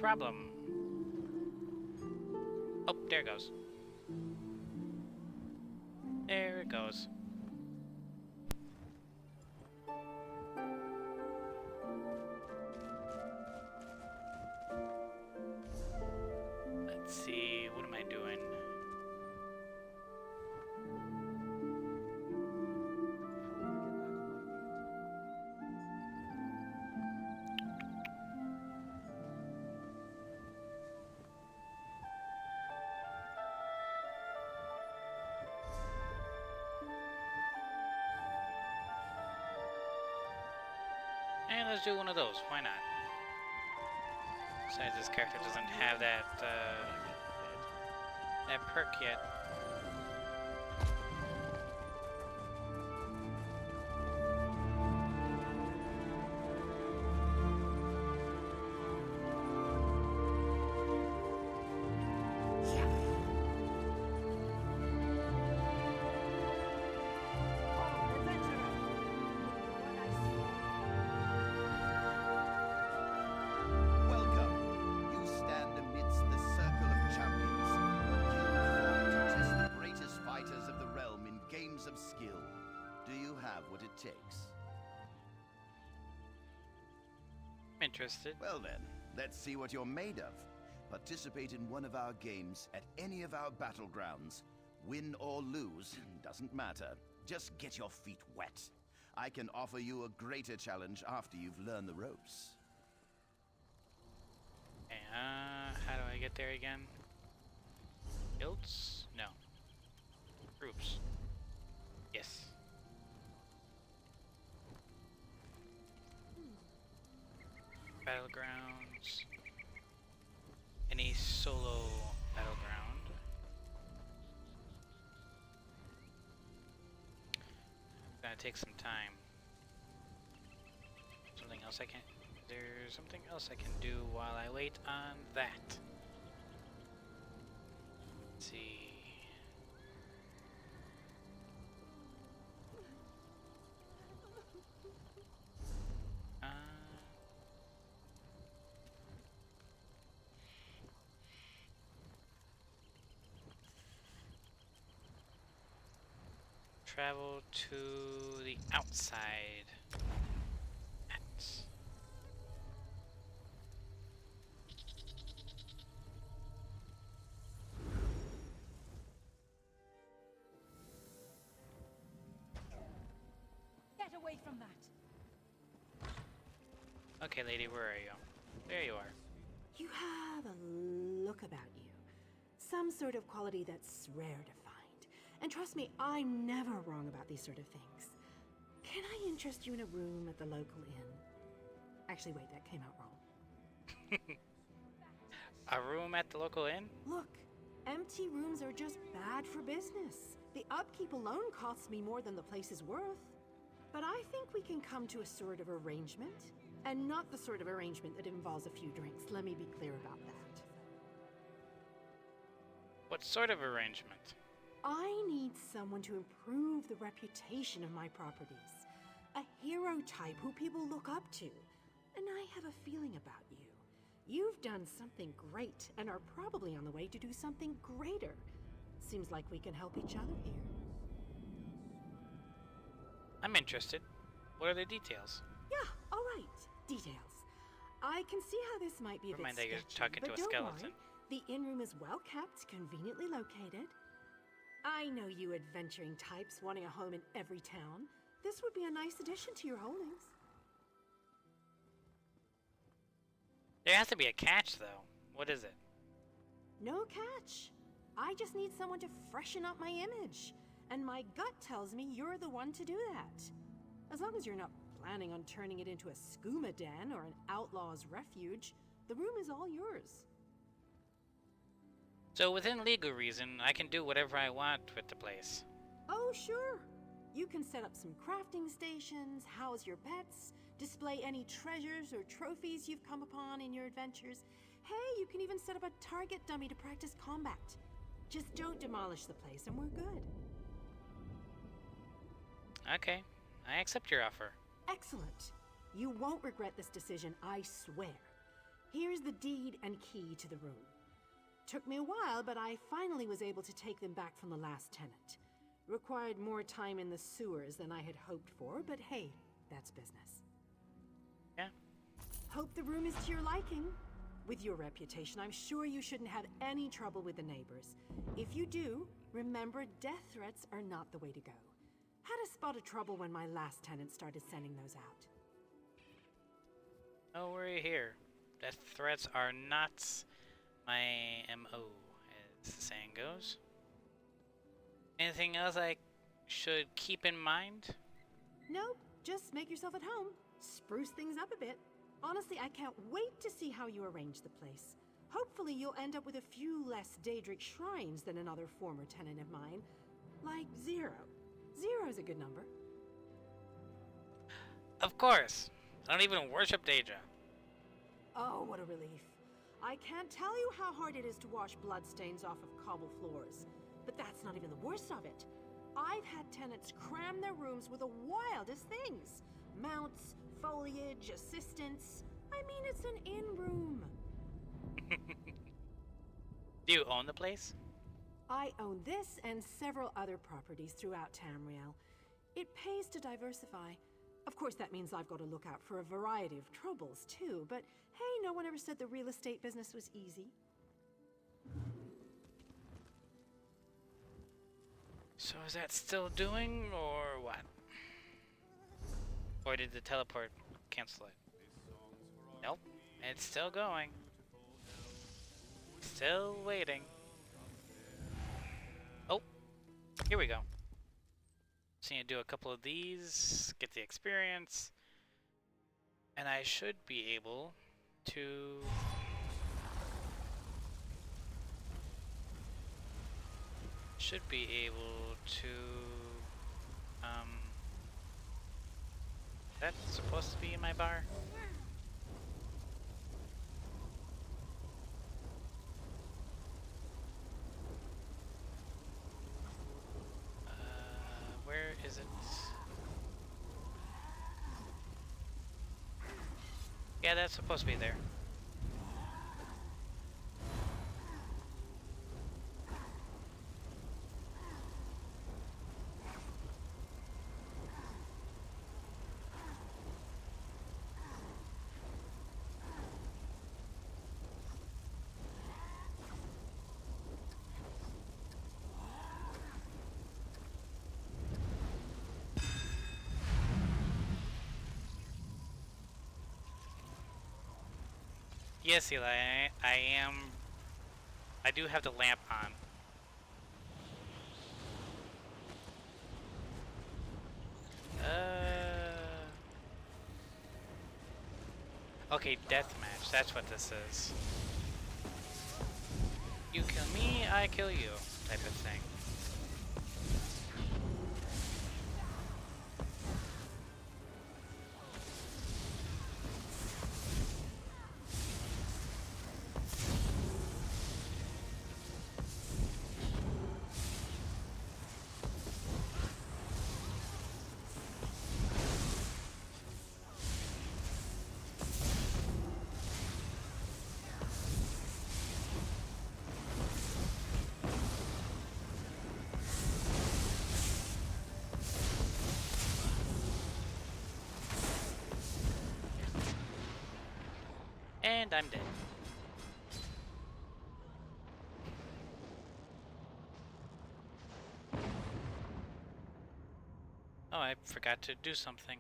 problem. Oh, there it goes. There it goes. Let's see, what am I doing? And let's do one of those, why not? Besides, this character doesn't have that, that perk yet. Of skill. Do you have what it takes? I'm interested. Well then, let's see what you're made of. Participate in one of our games at any of our battlegrounds. Win or lose, doesn't matter. Just get your feet wet. I can offer you a greater challenge after you've learned the ropes. Okay, how do I get there again? Guilds? No. Groups. Yes. Battlegrounds. Any solo battleground. Gonna take some time. Something else I can. There's something else I can do while I wait on that. Let's see. Travel to the outside. Get away from that. Okay, lady, where are you? There you are. You have a look about you. Some sort of quality that's rare to find. And trust me, I'm never wrong about these sort of things. Can I interest you in a room at the local inn? Actually, wait, that came out wrong. A room at the local inn? Look, empty rooms are just bad for business. The upkeep alone costs me more than the place is worth. But I think we can come to a sort of arrangement. And not the sort of arrangement that involves a few drinks. Let me be clear about that. What sort of arrangement? I need someone to improve the reputation of my properties. A hero type who people look up to. And I have a feeling about you. You've done something great and are probably on the way to do something greater. Seems like we can help each other here. I'm interested. What are the details? Yeah, all right. Details. I can see how this might be a Never mind bit that you're sketchy, talking to but a don't skeleton. worry. The inn room is well kept, conveniently located. I know you adventuring types wanting a home in every town. This would be a nice addition to your holdings. There has to be a catch, though. What is it? No catch. I just need someone to freshen up my image. And my gut tells me you're the one to do that. As long as you're not planning on turning it into a skooma den or an outlaw's refuge, the room is all yours. So within legal reason, I can do whatever I want with the place. Oh, sure. You can set up some crafting stations, house your pets, display any treasures or trophies you've come upon in your adventures. Hey, you can even set up a target dummy to practice combat. Just don't demolish the place and we're good. Okay, I accept your offer. Excellent. You won't regret this decision, I swear. Here's the deed and key to the room. Took me a while, but I finally was able to take them back from the last tenant. Required more time in the sewers than I had hoped for, but hey, that's business. Yeah. Hope the room is to your liking. With your reputation, I'm sure you shouldn't have any trouble with the neighbors. If you do, remember death threats are not the way to go. Had a spot of trouble when my last tenant started sending those out. No worry here. Death threats are not my MO, as the saying goes. Anything else I should keep in mind? Nope, just make yourself at home. Spruce things up a bit. Honestly, I can't wait to see how you arrange the place. Hopefully you'll end up with a few less Daedric shrines than another former tenant of mine. Like 0. 0's a good number. Of course! I don't even worship Daedra. Oh, what a relief. I can't tell you how hard it is to wash bloodstains off of cobble floors. But that's not even the worst of it. I've had tenants cram their rooms with the wildest things. Mounts, foliage, assistants. I mean, it's an in-room. Do you own the place? I own this and several other properties throughout Tamriel. It pays to diversify. Of course, that means I've got to look out for a variety of troubles, too. But hey, no one ever said the real estate business was easy. So is that still doing, or what? Or did the teleport cancel it? Nope, it's still going. Still waiting. Oh, here we go. So you do a couple of these, get the experience, and I should be able to that's supposed to be in my bar? Where is it? Yeah, that's supposed to be there. Yes, Eli, I do have the lamp on. Okay, deathmatch, that's what this is. You kill me, I kill you, type of thing. And I'm dead. Oh, I forgot to do something.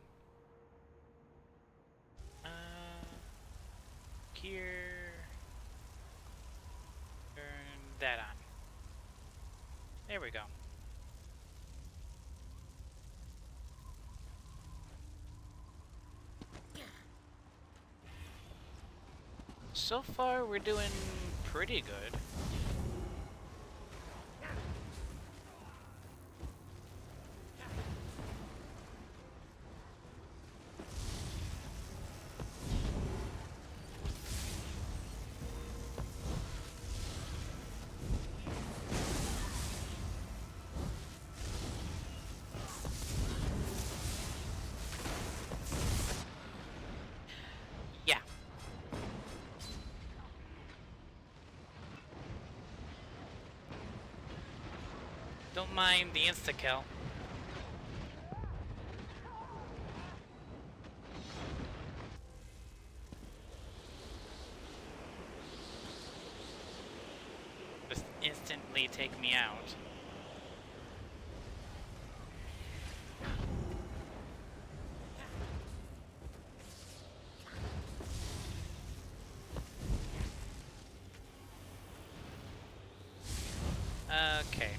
Here. Turn that on. There we go. So far, we're doing pretty good. Yeah. mind the insta-kill. Just instantly take me out. Okay.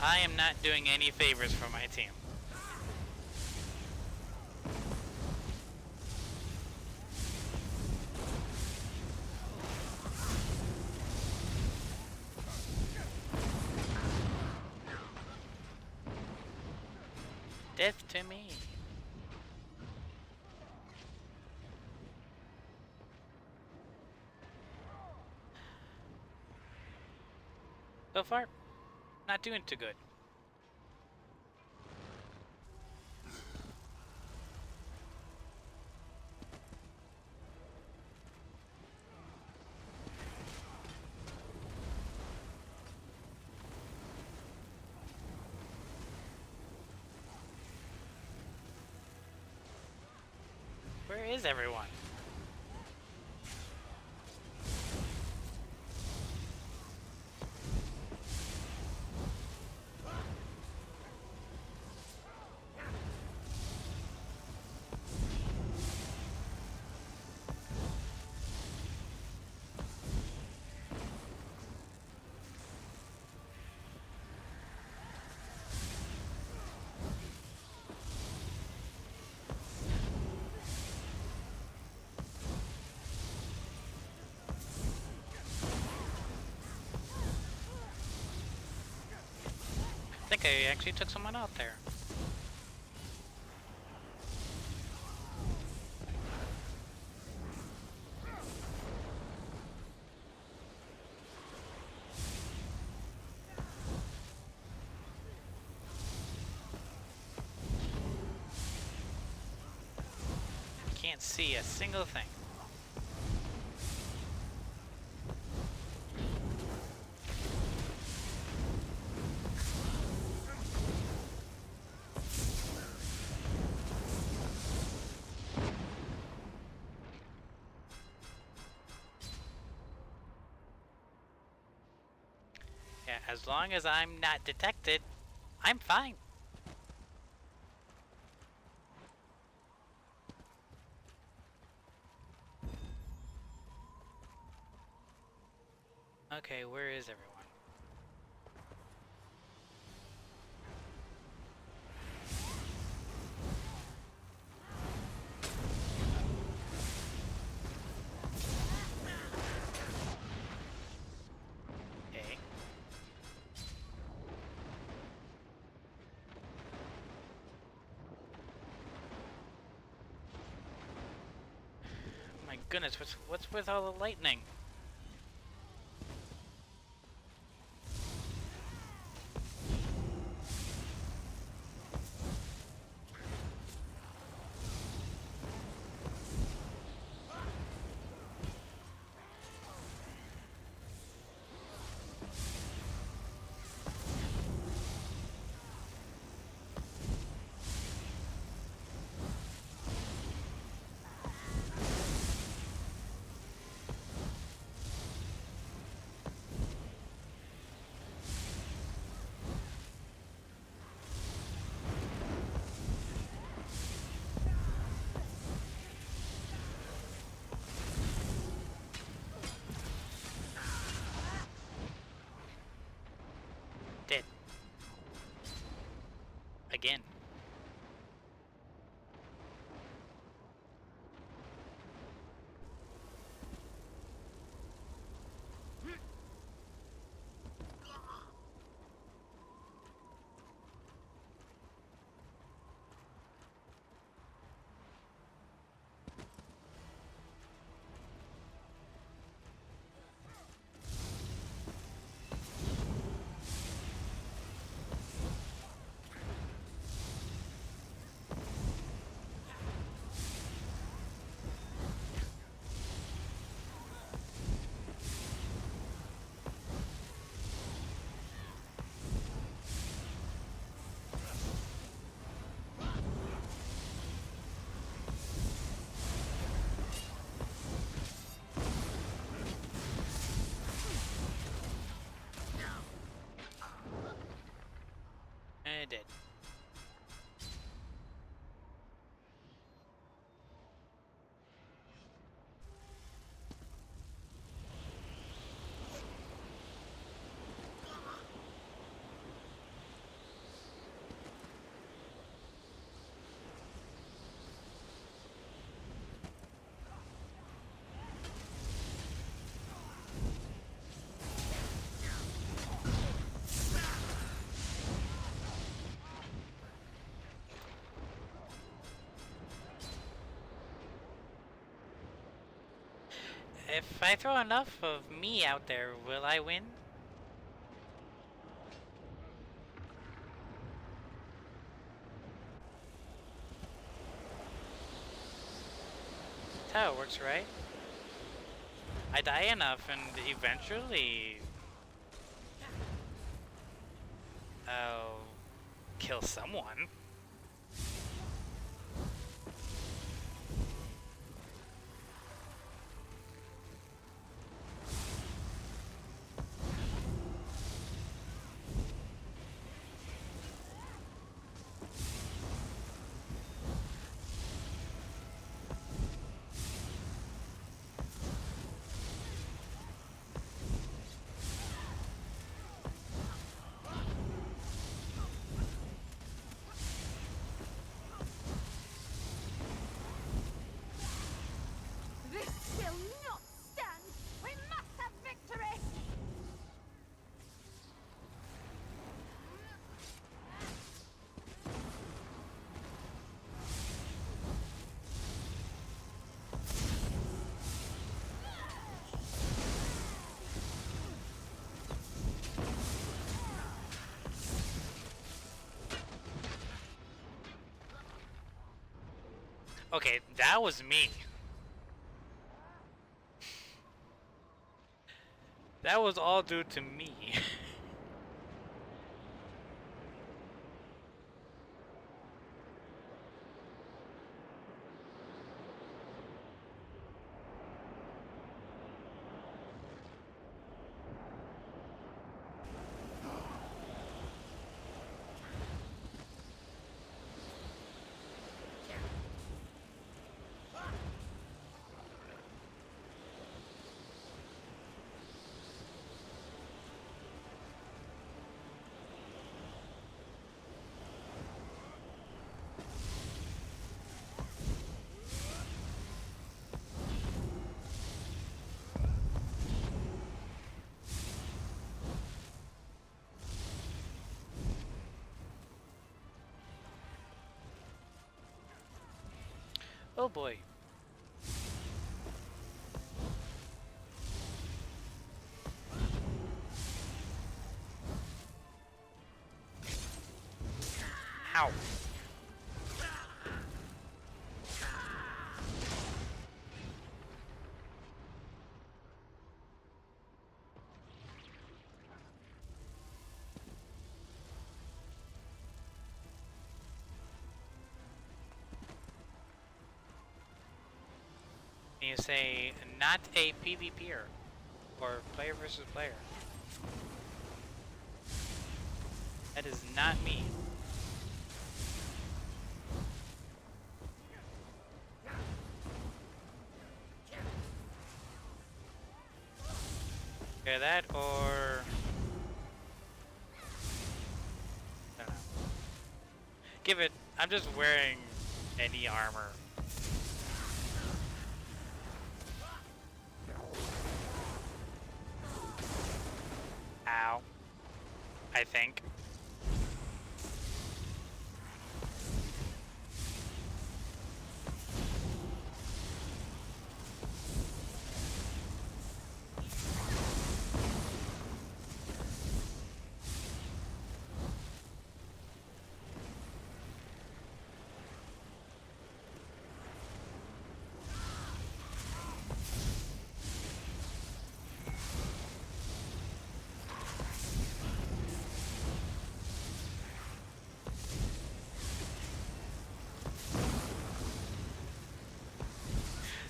I am not doing any favors for my team. Death to me. So far, not doing too good. Where is everyone? I think I actually took someone out there. Can't see a single thing. Yeah, as long as I'm not detected, I'm fine. Okay, where is everyone? Okay. My goodness, what's with all the lightning? Dead. Again. did. If I throw enough of me out there, will I win? That's how it works, right? I die enough and eventually I'll kill someone. This will not stand! We must have victory! Okay, that was me. That was all due to me. Oh boy. Ow. You say not a PvPer or player versus player. That is not me. Okay, that or I don't know. Give it. I'm just wearing any armor. Ow. I think.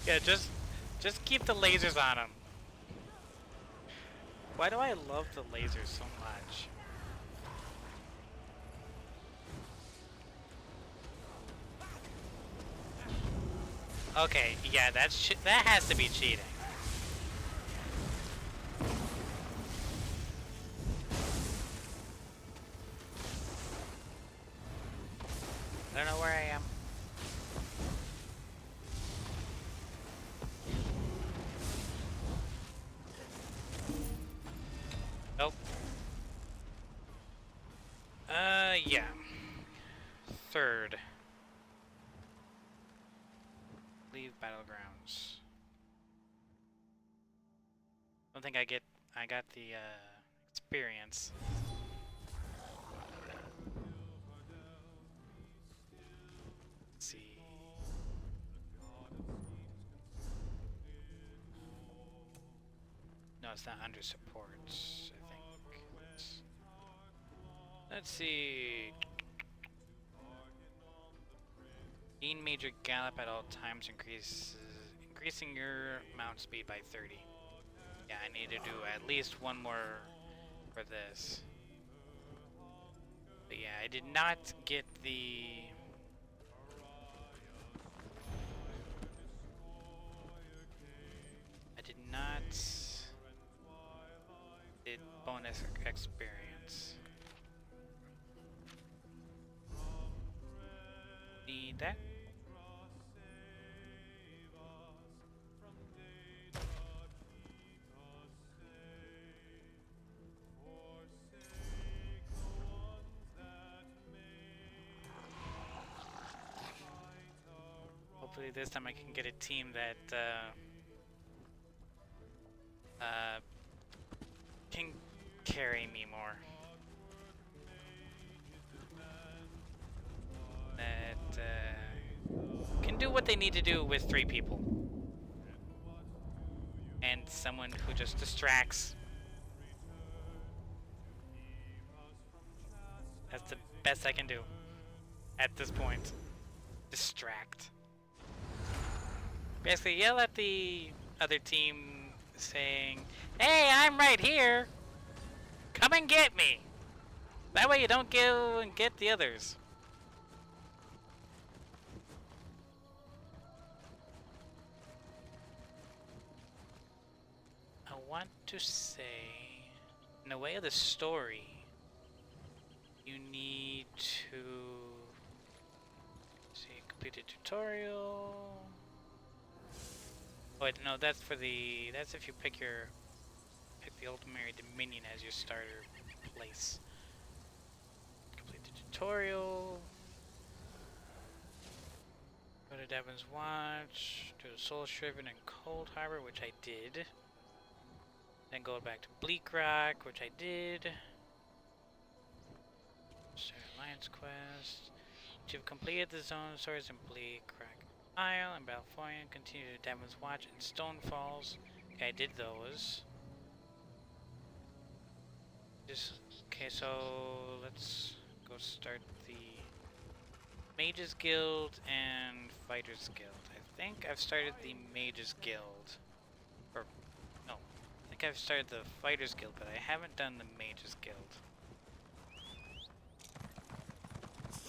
Yeah, just keep the lasers on him. Why do I love the lasers so much? Okay, yeah, that has to be cheating. I don't know where I am. Nope. Yeah. Third. Leave battlegrounds. Don't think I got the experience. Let's see. No, it's not under supports, I think. Let's see. Gain major gallop at all times increasing your mount speed by 30. Yeah, I need to do at least one more for this. But yeah, I did not get the... I did not get bonus experience. Need that. Hopefully this time I can get a team that can carry me more. That can do what they need to do with 3 people. And someone who just distracts. That's the best I can do at this point. Distract. Basically yell at the other team saying, "Hey, I'm right here! Come and get me!" That way you don't go and get the others. I want to say, in the way of the story, you need to see, complete a tutorial. Oh, wait, no, that's for the, that's if you pick the Ultimate Dominion as your starter place. Complete the tutorial. Go to Devon's Watch, do Soul Shriven and Cold Harbor, which I did. Then go back to Bleak Rock, which I did. Start Alliance Quest. You've completed the zone stories in Bleak Rock Isle and Balfourian. Continue to Devon's Watch and Stone Falls. Okay, I did those. Okay, so let's go start the Mages Guild and Fighters Guild. I think I've started the Mages Guild. Or, no. I think I've started the Fighters Guild, but I haven't done the Mages Guild.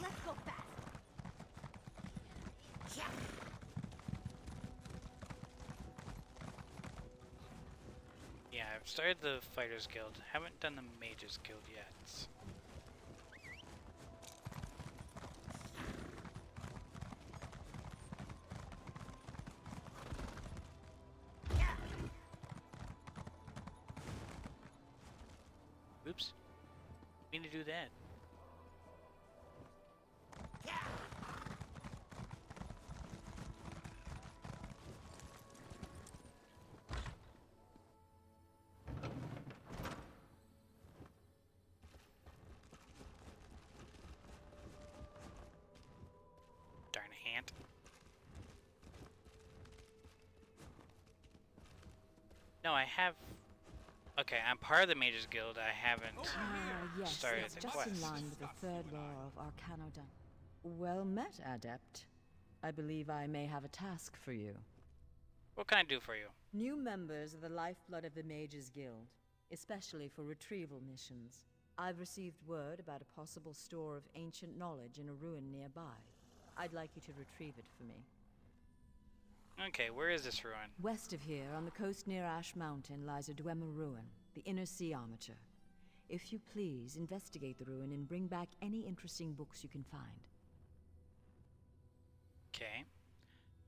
Let's go fast. Yeah. Yeah, I've started the Fighters Guild. Haven't done the Mages Guild yet. Oops. Mean to do that. Darn ant. No, I have. Okay, I'm part of the Mages Guild. I haven't Yes, started it's the just quest. in line with the third law of Arcanodon. Well met, Adept. I believe I may have a task for you. What can I do for you? New members are the lifeblood of the Mages Guild, especially for retrieval missions. I've received word about a possible store of ancient knowledge in a ruin nearby. I'd like you to retrieve it for me. Okay, where is this ruin? West of here, on the coast near Ash Mountain, lies a Dwemer ruin, the Inner Sea Armature. If you please, investigate the ruin and bring back any interesting books you can find. Okay.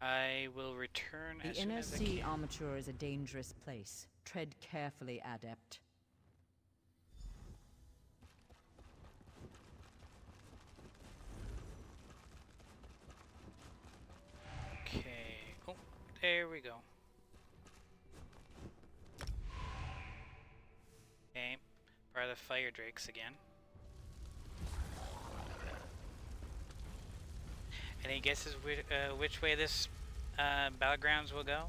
I will return The as soon Inner as I Sea can. Armature is a dangerous place. Tread carefully, Adept. Okay. Oh, there we go. Okay. Part of the fire drakes again. Any guesses which way this battlegrounds will go?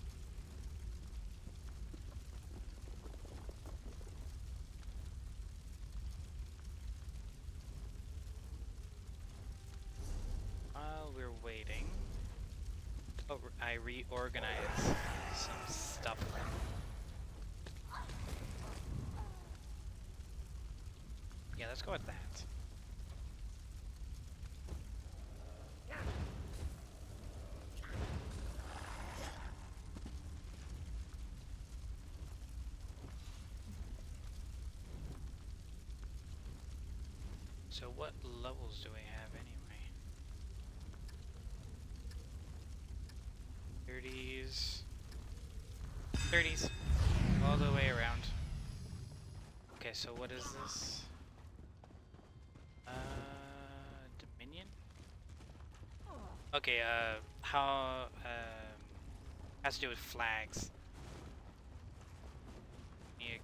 While we're waiting, oh, I reorganized some stuff. Yeah, let's go with that. So what levels do we have anyway? 30s. 30s. All the way around. Okay, so what is this? Dominion? Okay, how, has to do with flags. Yeah.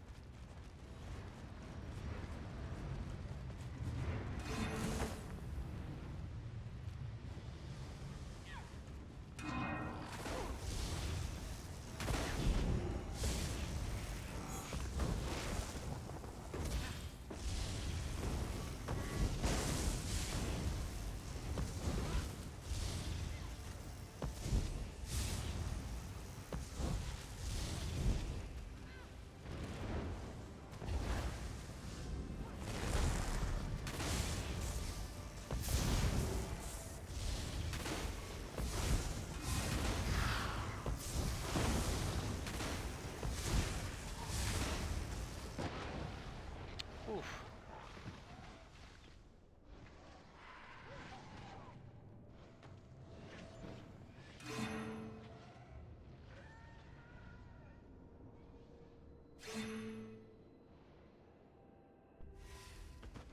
Oof.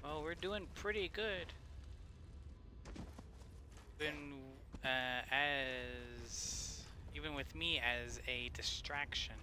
Oh, we're doing pretty good. Even with me as a distraction.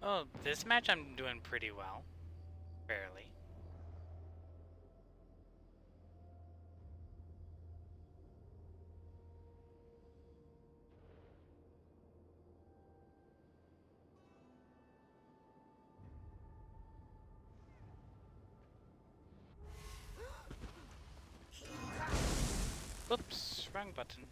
Oh, this match I'm doing pretty well. Barely. Oops, wrong button.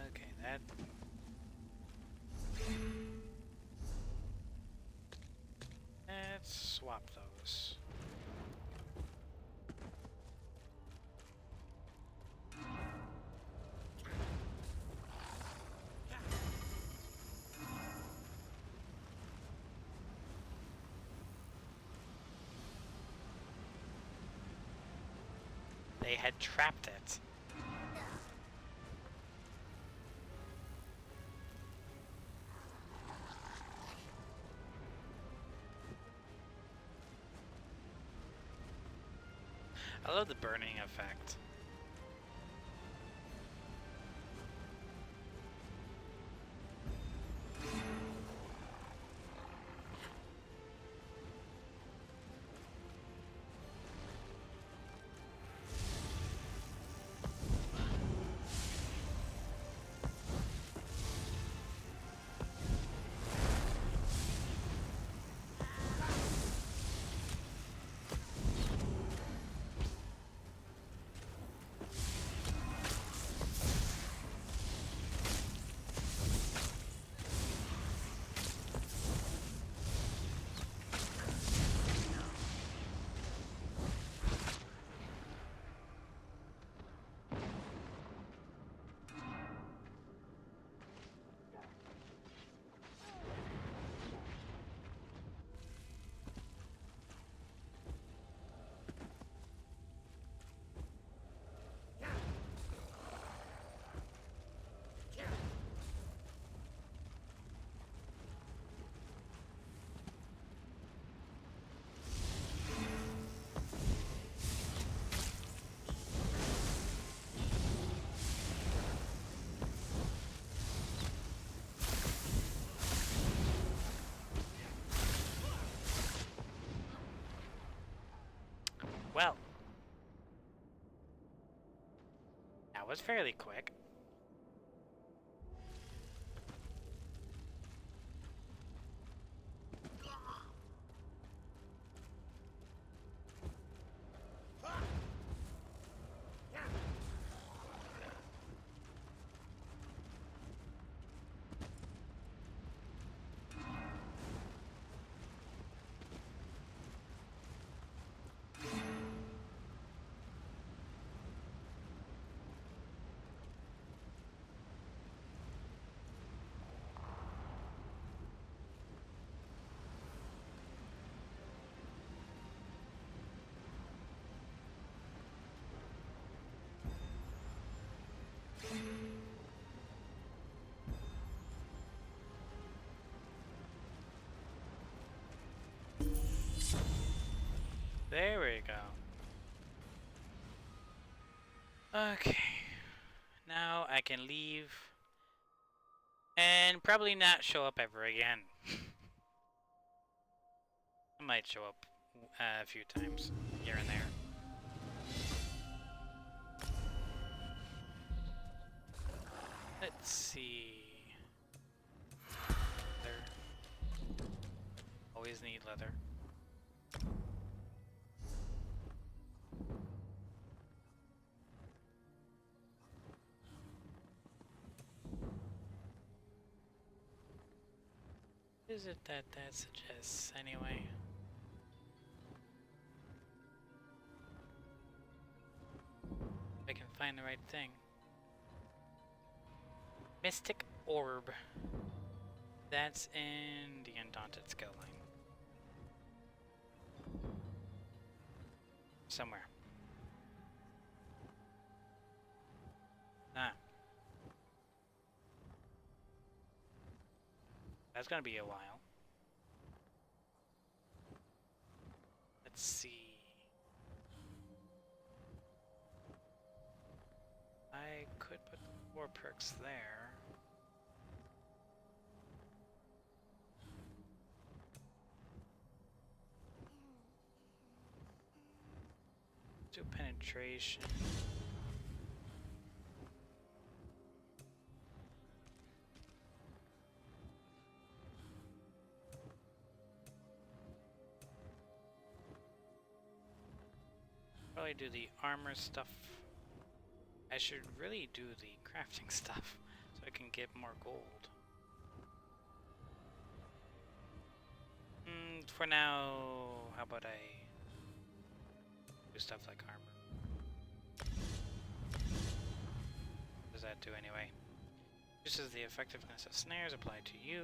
Okay, that... Let's swap those. They had trapped it. I love the burning effect. Well, that was fairly quick. There we go. Okay. Now I can leave and probably not show up ever again. I might show up a few times here and there. Let's see. There. Always need leather. What is it that suggests anyway? If I can find the right thing. Mystic Orb. That's in the Undaunted skill line. Somewhere. Ah. That's gonna be a while. Let's see. I could put 4 perks there. Do penetration. Probably do the armor stuff. I should really do the crafting stuff so I can get more gold. For now, how about I do stuff like armor? What does that do anyway? Reduces the effectiveness of snares applied to you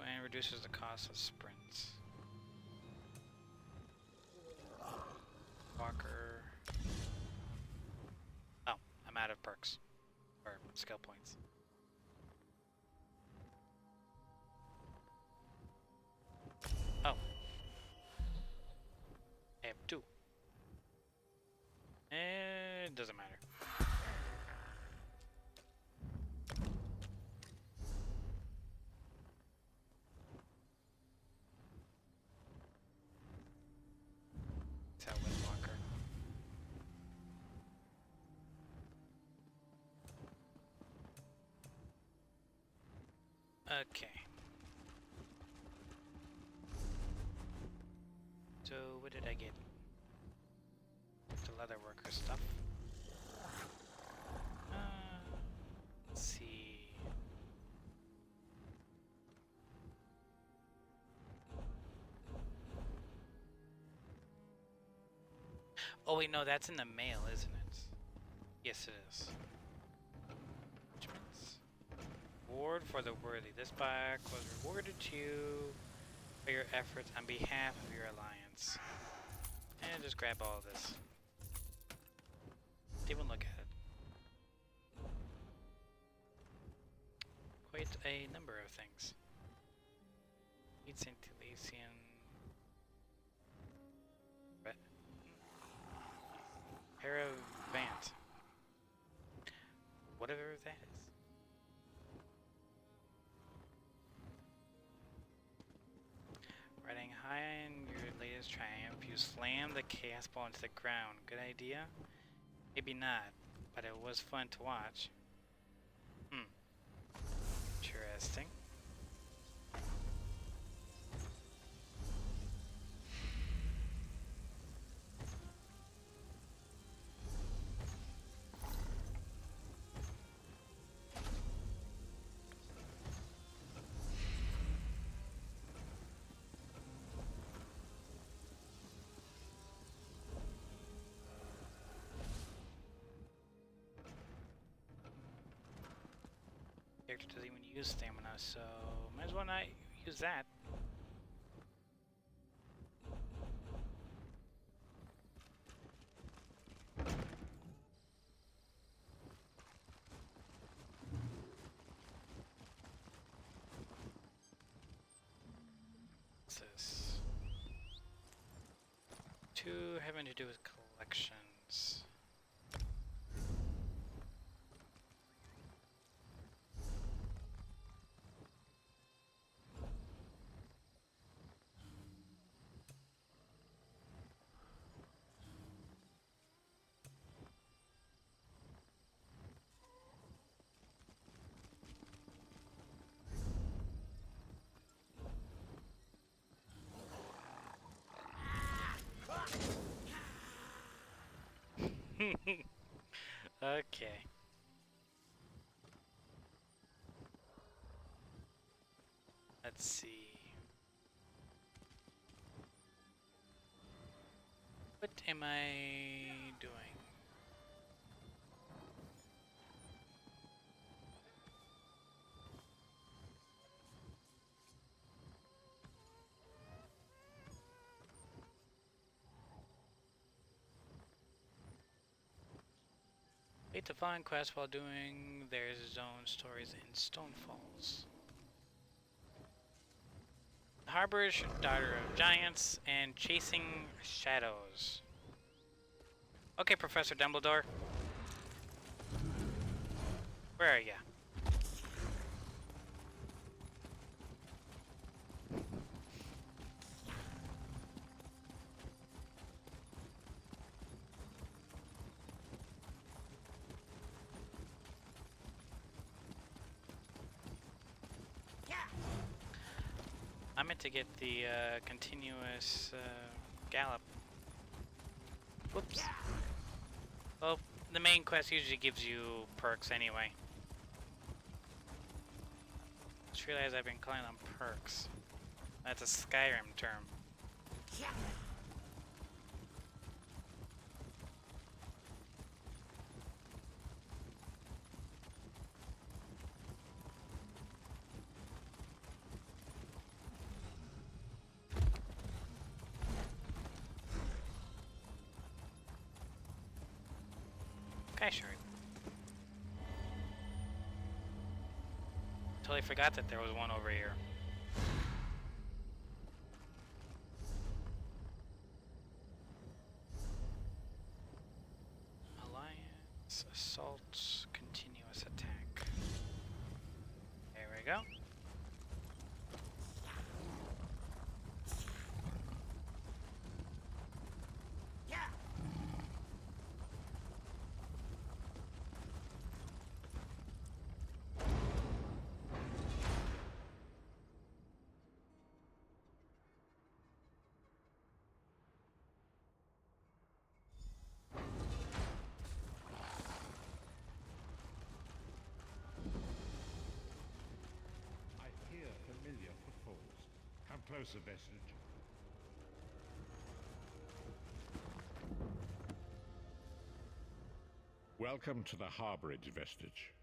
and reduces the cost of sprints. Walker. Oh, I'm out of perks. Or skill points. Oh. I have 2. It doesn't matter. Tell Windwalker. Okay. So what did I get? The leatherworker stuff. Let's see. Oh wait, no, that's in the mail, isn't it? Yes, it is. Reward for the worthy. This back was rewarded to you for your efforts on behalf of your alliance. And just grab all of this. Even look at it. Quite a number of things. Meet St. Elysian. Paravant. Whatever that is. Riding high in your latest triumph, you slam the chaos ball into the ground. Good idea? Maybe not, but it was fun to watch. Interesting. Character doesn't even use stamina, so might as well not use that. What's this? 2 having to do with collections. Okay. Let's see. What am I doing? Wait to find quests while doing their zone stories in Stonefalls. Harbor, Daughter of Giants, and Chasing Shadows. Okay, Professor Dumbledore. Where are ya? I meant to get the continuous gallop. Whoops. Well, the main quest usually gives you perks anyway. Just realized I've been calling them perks. That's a Skyrim term. Okay, sure. Totally forgot that there was one over here. Alliance, assault, continuous attack. There we go. I hear familiar footfalls. Come closer, Vestige. Welcome to the Harborage, Vestige.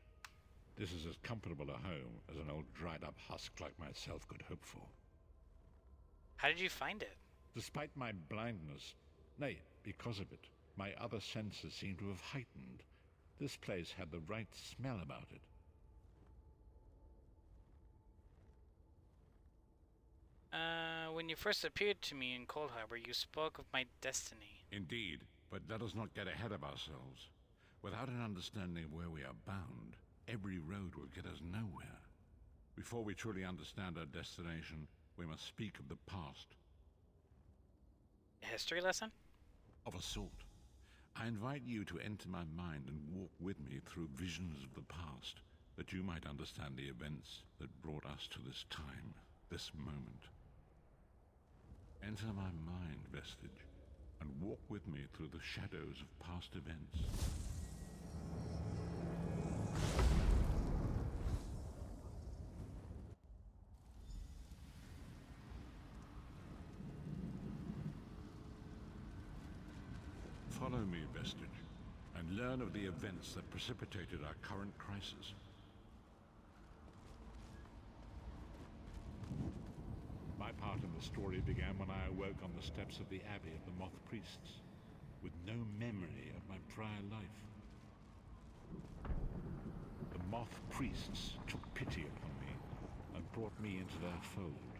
This is as comfortable a home as an old dried-up husk like myself could hope for. How did you find it? Despite my blindness, nay, because of it, my other senses seem to have heightened. This place had the right smell about it. When you first appeared to me in Cold Harbor, you spoke of my destiny. Indeed, but let us not get ahead of ourselves. Without an understanding of where we are bound, every road will get us nowhere. Before we truly understand our destination, we must speak of the past. A history lesson? Of a sort. I invite you to enter my mind and walk with me through visions of the past, that you might understand the events that brought us to this time, this moment. Enter my mind, Vestige, and walk with me through the shadows of past events. Follow me, Vestige, and learn of the events that precipitated our current crisis. My part in the story began when I awoke on the steps of the Abbey of the Moth Priests, with no memory of my prior life. The Moth Priests took pity upon me and brought me into their fold.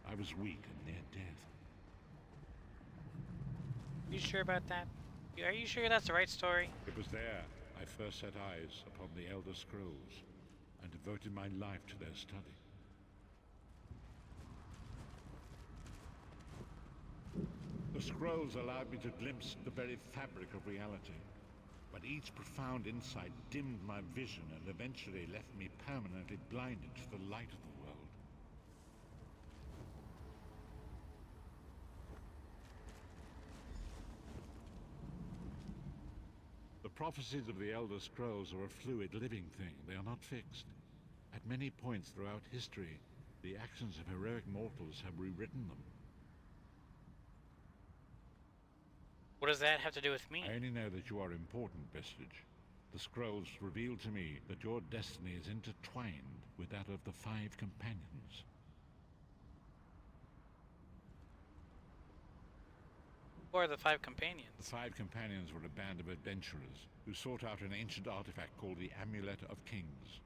I was weak and near death. You sure about that? Are you sure that's the right story? It was there I first set eyes upon the Elder Scrolls and devoted my life to their study. The scrolls allowed me to glimpse the very fabric of reality, but each profound insight dimmed my vision and eventually left me permanently blinded to the light of the world. prophecies of the Elder Scrolls are a fluid, living thing. They are not fixed. At many points throughout history, the actions of heroic mortals have rewritten them. What does that have to do with me? I only know that you are important, Vestige. The scrolls reveal to me that your destiny is intertwined with that of the Five Companions. Who are the Five Companions? The Five Companions were a band of adventurers who sought out an ancient artifact called the Amulet of Kings.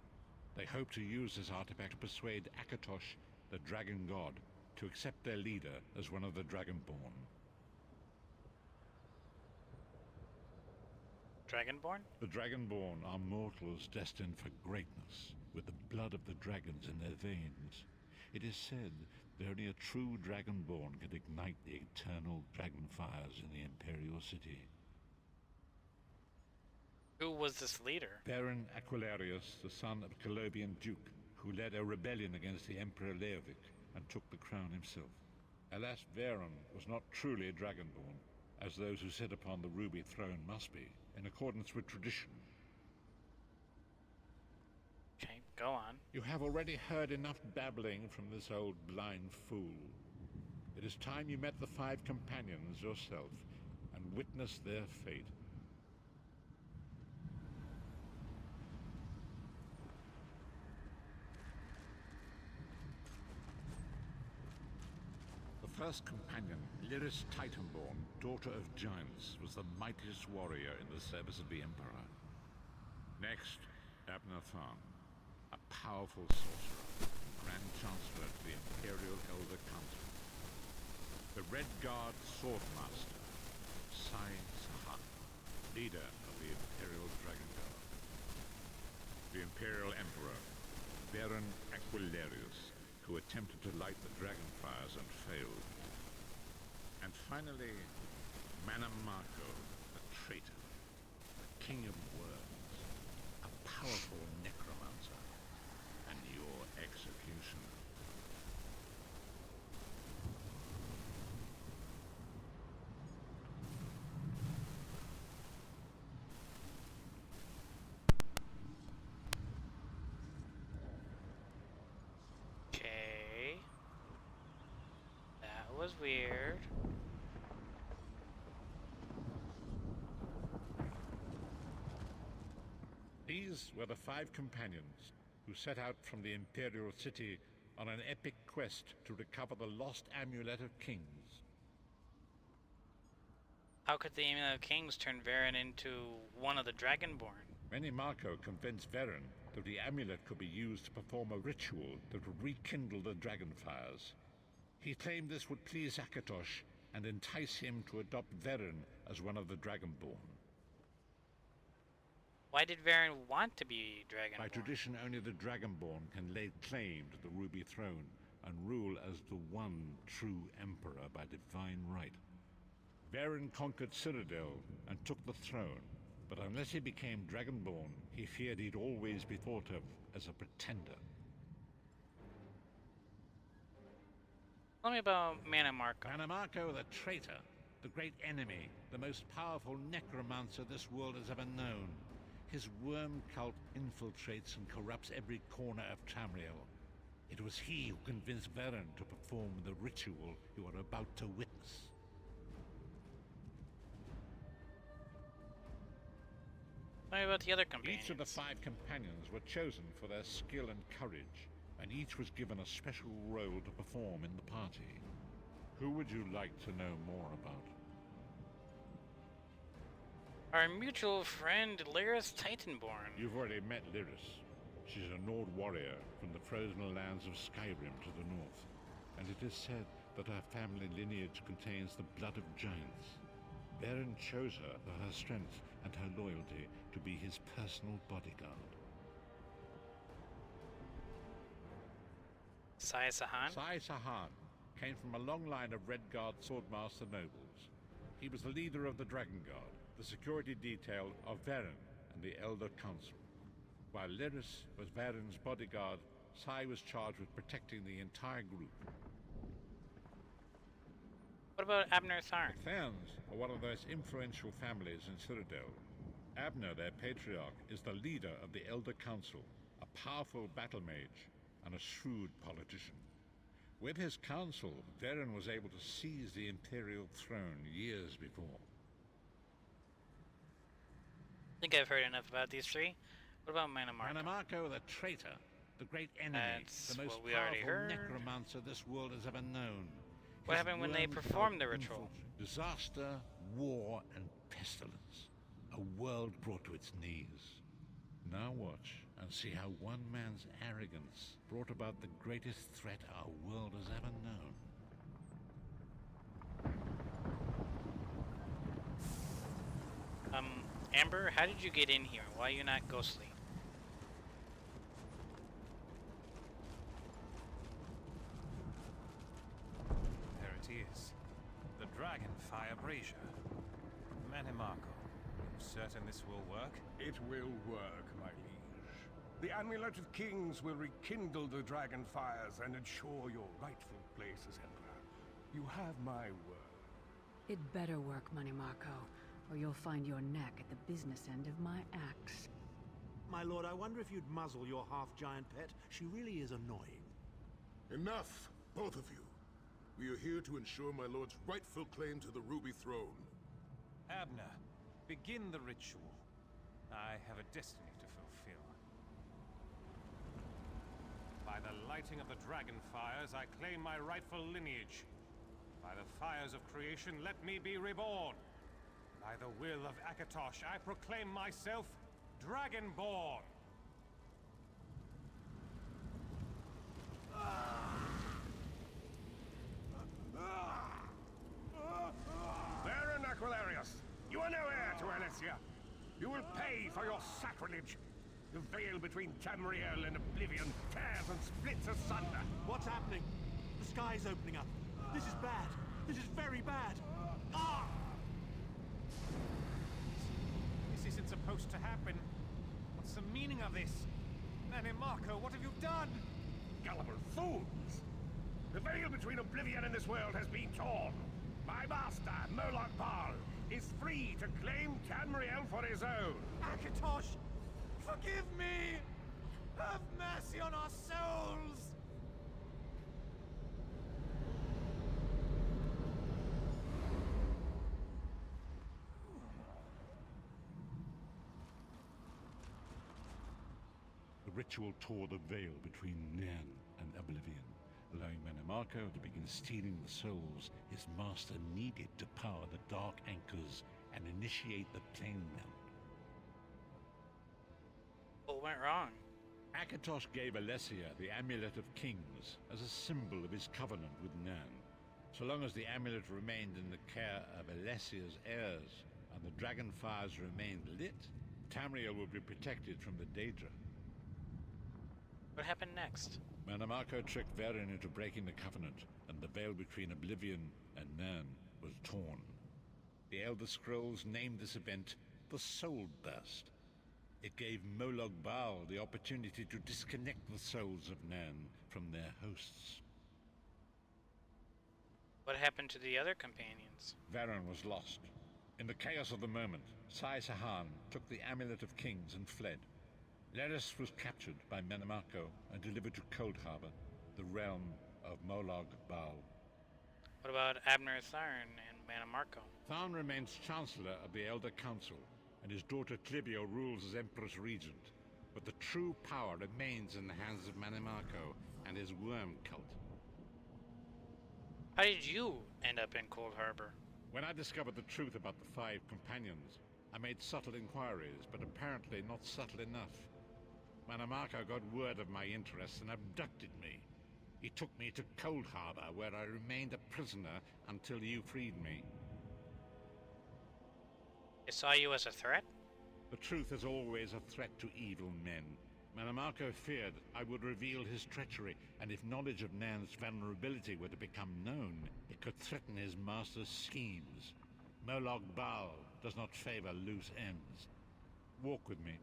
They hoped to use this artifact to persuade Akatosh, the Dragon God, to accept their leader as one of the Dragonborn. Dragonborn? The Dragonborn are mortals destined for greatness, with the blood of the dragons in their veins. It is said that only a true Dragonborn can ignite the eternal dragon fires in the Imperial City. Who was this leader? Baron Aquilarius, the son of a Colobian duke, who led a rebellion against the Emperor Leovic and took the crown himself. Alas, Varen was not truly a Dragonborn, as those who sit upon the Ruby Throne must be, in accordance with tradition. Okay, go on. You have already heard enough babbling from this old blind fool. It is time you met the Five Companions yourself and witnessed their fate. The first companion, Lyris Titanborn, daughter of giants, was the mightiest warrior in the service of the Emperor. Next, Abner Tharn, a powerful sorcerer, Grand Chancellor to the Imperial Elder Council. The Red Guard Swordmaster, Sai Sahan, leader of the Imperial Dragon Guard. The Imperial Emperor, Baron Aquilarius, who attempted to light the dragon fires and failed. And finally, Manamako, the traitor, the king of worms, a powerful necromancer, and your executioner. Okay. That was weird. These were the Five Companions who set out from the Imperial City on an epic quest to recover the lost Amulet of Kings. How could the Amulet of Kings turn Varen into one of the Dragonborn? Manamako convinced Varen that the amulet could be used to perform a ritual that would rekindle the dragon fires. He claimed this would please Akatosh and entice him to adopt Varen as one of the Dragonborn. Why did Varen want to be Dragonborn? By tradition, only the Dragonborn can lay claim to the Ruby Throne and rule as the one true Emperor by divine right. Varen conquered Cyrodiil and took the throne, but unless he became Dragonborn, he feared he'd always be thought of as a pretender. Tell me about Manamako. Manamako the traitor, the great enemy, the most powerful necromancer this world has ever known. His worm cult infiltrates and corrupts every corner of Tamriel. It was he who convinced Varen to perform the ritual you are about to witness. Tell me about the other companions. Each of the Five Companions were chosen for their skill and courage, and each was given a special role to perform in the party. Who would you like to know more about? Our mutual friend, Lyris Titanborn. You've already met Lyris. She's a Nord warrior from the frozen lands of Skyrim to the north, and it is said that her family lineage contains the blood of giants. Varen chose her for her strength and her loyalty to be his personal bodyguard. Sai Sahan? Sai Sahan came from a long line of Red Guard Swordmaster nobles. He was the leader of the Dragon Guard, the security detail of Varen and the Elder Council. While Lyris was Varen's bodyguard, Sai was charged with protecting the entire group. What about Abner Tharn? The Tharns are one of the most influential families in Cyrodiil. Abner, their patriarch, is the leader of the Elder Council, a powerful battle mage and a shrewd politician. With his council, Varen was able to seize the Imperial throne years before. I think I've heard enough about these three. What about Mannimarco? Mannimarco the traitor, the great enemy, That's the most what we already powerful heard. necromancer this world has ever known. What His happened when they worm performed the cult ritual? Disaster, war, and pestilence. A world brought to its knees. Now watch and see how one man's arrogance brought about the greatest threat our world has ever known. Amber, how did you get in here? Why are you not ghostly? There it is. The Dragonfire Brazier. Mannimarco, you certain this will work? It will work, my liege. The Amulet of Kings will rekindle the dragon fires and ensure your rightful place as Emperor. You have my word. It better work, Mannimarco, or you'll find your neck at the business end of my axe. My lord, I wonder if you'd muzzle your half-giant pet. She really is annoying. Enough, both of you. We are here to ensure my lord's rightful claim to the Ruby Throne. Abner, begin the ritual. I have a destiny to fulfill. By the lighting of the dragon fires, I claim my rightful lineage. By the fires of creation, let me be reborn. By the will of Akatosh, I proclaim myself Dragonborn. Baron Aquilarius, you are no heir to Alessia. You will pay for your sacrilege. The veil between Tamriel and Oblivion tears and splits asunder. What's happening? The sky's opening up. This is bad. This is very bad. Ah! This isn't supposed to happen. What's the meaning of this? Mannimarco, what have you done? Gullible fools! The veil between Oblivion and this world has been torn. My master, Moloch Bal, is free to claim Tamriel for his own. Akatosh, forgive me! Have mercy on our souls! The ritual tore the veil between Nan and Oblivion, allowing Mannimarco to begin stealing the souls his master needed to power the Dark Anchors and initiate the Plane Melt. What went wrong? Akatosh gave Alessia the Amulet of Kings as a symbol of his covenant with Nan. So long as the amulet remained in the care of Alessia's heirs and the dragon fires remained lit, Tamriel would be protected from the Daedra. What happened next? Mannimarco tricked Varen into breaking the covenant, and the veil between Oblivion and Nan was torn. The Elder Scrolls named this event the Soul Burst. It gave Moloch Bal the opportunity to disconnect the souls of Nan from their hosts. What happened to the other companions? Varen was lost. In the chaos of the moment, Sai Sahan took the Amulet of Kings and fled. Leris was captured by Mannimarco and delivered to Coldharbour, the realm of Moloch Bal. What about Abner Tharn and Mannimarco? Tharn remains Chancellor of the Elder Council, and his daughter Clivio rules as Empress Regent. But the true power remains in the hands of Mannimarco and his worm cult. How did you end up in Coldharbour? When I discovered the truth about the Five Companions, I made subtle inquiries, but apparently not subtle enough. Mannimarco got word of my interests and abducted me. He took me to Coldharbour, where I remained a prisoner until you freed me. They saw you as a threat? The truth is always a threat to evil men. Mannimarco feared I would reveal his treachery, and if knowledge of Nan's vulnerability were to become known, it could threaten his master's schemes. Moloch Bal does not favor loose ends. Walk with me.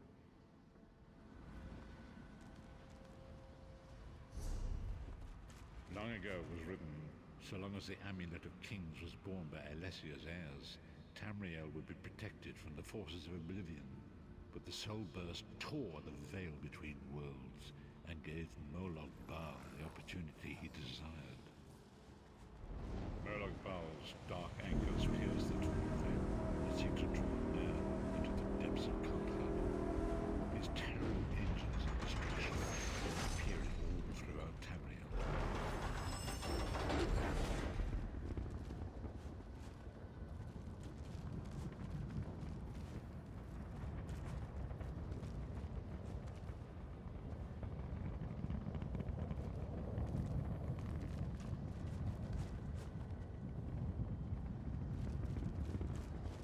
Long ago it was written, so long as the Amulet of Kings was borne by Alessia's heirs, Tamriel would be protected from the forces of Oblivion. but the soul burst tore the veil between worlds and gave Molag Bal the opportunity he desired. Molag Bal's dark anchors pierced the torn veil and seemed to draw near into the depths of Coldheart. His terrible engines of destruction were appearing all throughout Tamriel.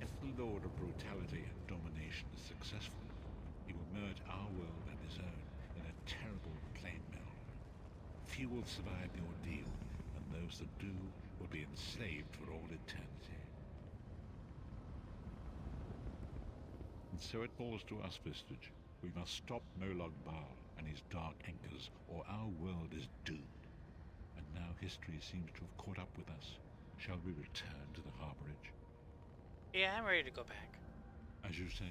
If the Lord of Brutality and Domination is successful, he will merge our world and his own in a terrible flame meld. Few will survive the ordeal, and those that do will be enslaved for all eternity. And so it falls to us, Vistage. We must stop Molag Bal and his dark anchors, or our world is doomed. And now history seems to have caught up with us. Shall we return to the harborage? Yeah, I'm ready to go back. As you say.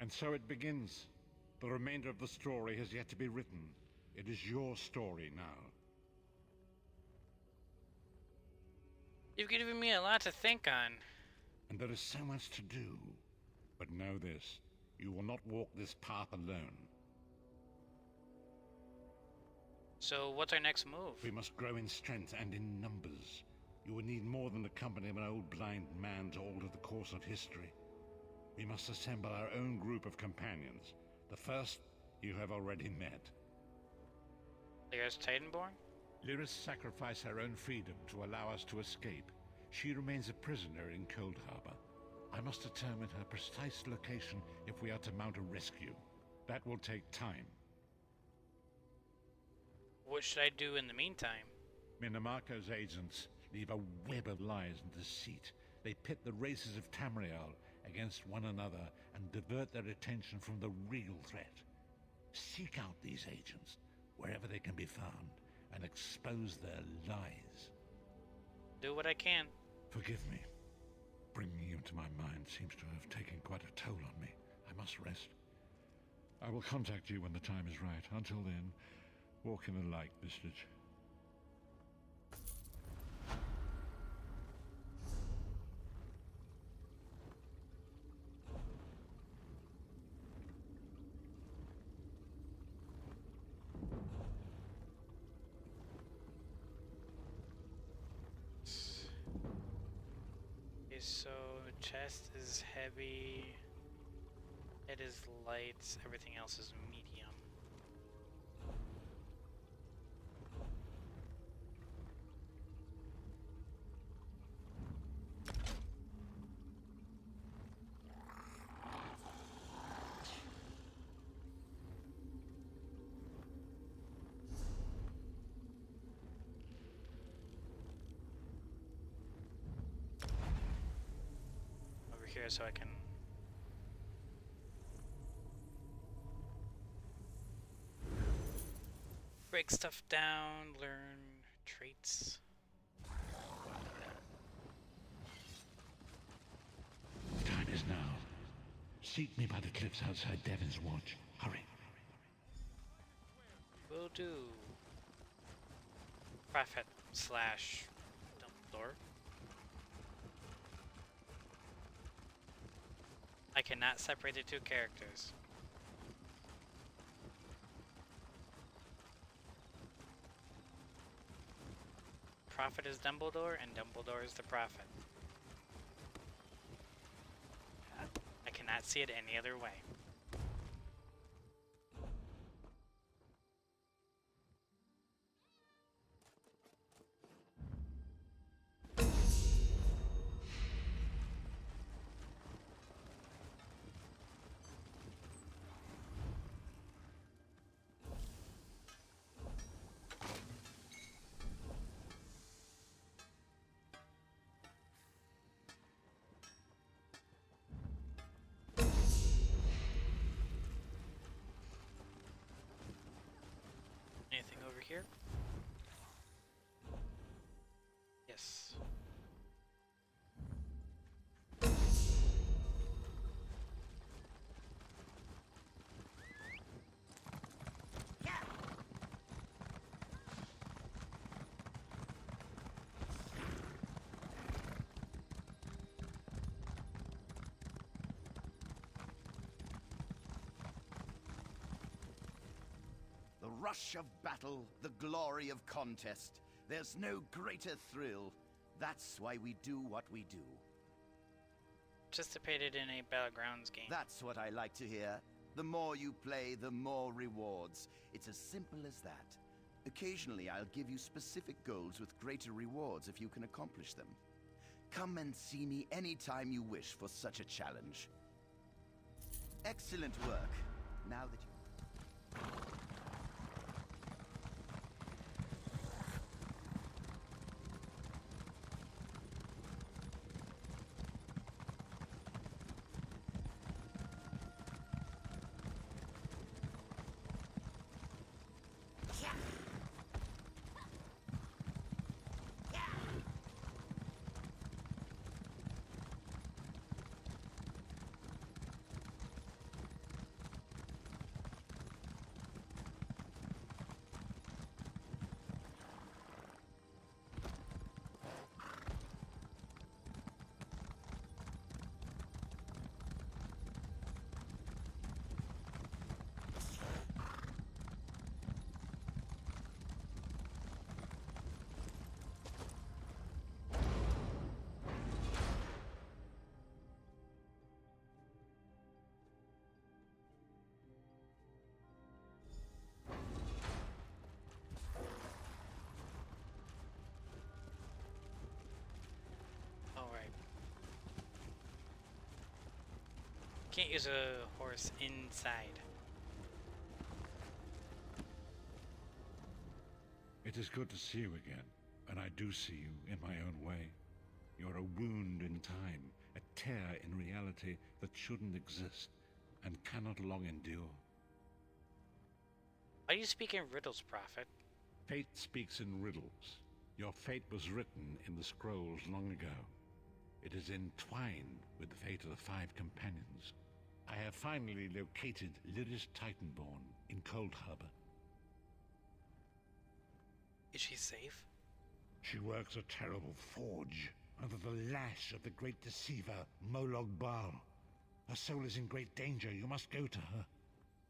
And so it begins. The remainder of the story has yet to be written. It is your story now. You've given me a lot to think on. And there is so much to do. But know this, you will not walk this path alone. So what's our next move? We must grow in strength and in numbers. You will need more than the company of an old blind man to alter the course of history. We must assemble our own group of companions. The first you have already met. Lyra's Titanborn? Lyris sacrificed her own freedom to allow us to escape. She remains a prisoner in Cold Harbor. I must determine her precise location if we are to mount a rescue. That will take time. What should I do in the meantime? Minimarco's agents leave a web of lies and deceit. They pit the races of Tamriel against one another and divert their attention from the real threat. Seek out these agents wherever they can be found and expose their lies. Do what I can. Forgive me. Bringing you to my mind seems to have taken quite a toll on me. I must rest. I will contact you when the time is right. Until then, walk in the light, Vistage. Okay, so chest is heavy, it is light, everything else is medium. Here so I can break stuff down, learn traits. Time is now. Seek me by the cliffs outside Devon's Watch. Hurry. Will do. Prophet / Dumbledore. I cannot separate the two characters. Prophet is Dumbledore, and Dumbledore is the Prophet. I cannot see it any other way. rush of battle, the glory of contest. There's no greater thrill. That's why we do what we do. Participated in a Battlegrounds game. That's what I like to hear. The more you play, the more rewards. It's as simple as that. Occasionally, I'll give you specific goals with greater rewards if you can accomplish them. Come and see me anytime you wish for such a challenge. Excellent work. Now that you... Alright. Can't use a horse inside. It is good to see you again, and I do see you in my own way. You're a wound in time, a tear in reality that shouldn't exist and cannot long endure. Why do you speak in riddles, Prophet? Fate speaks in riddles. Your fate was written in the scrolls long ago. It is entwined with the fate of the 5 companions. I have finally located Lyris Titanborn in Cold Harbor. Is she safe? She works a terrible forge under the lash of the great deceiver, Molog Bal. Her soul is in great danger. You must go to her.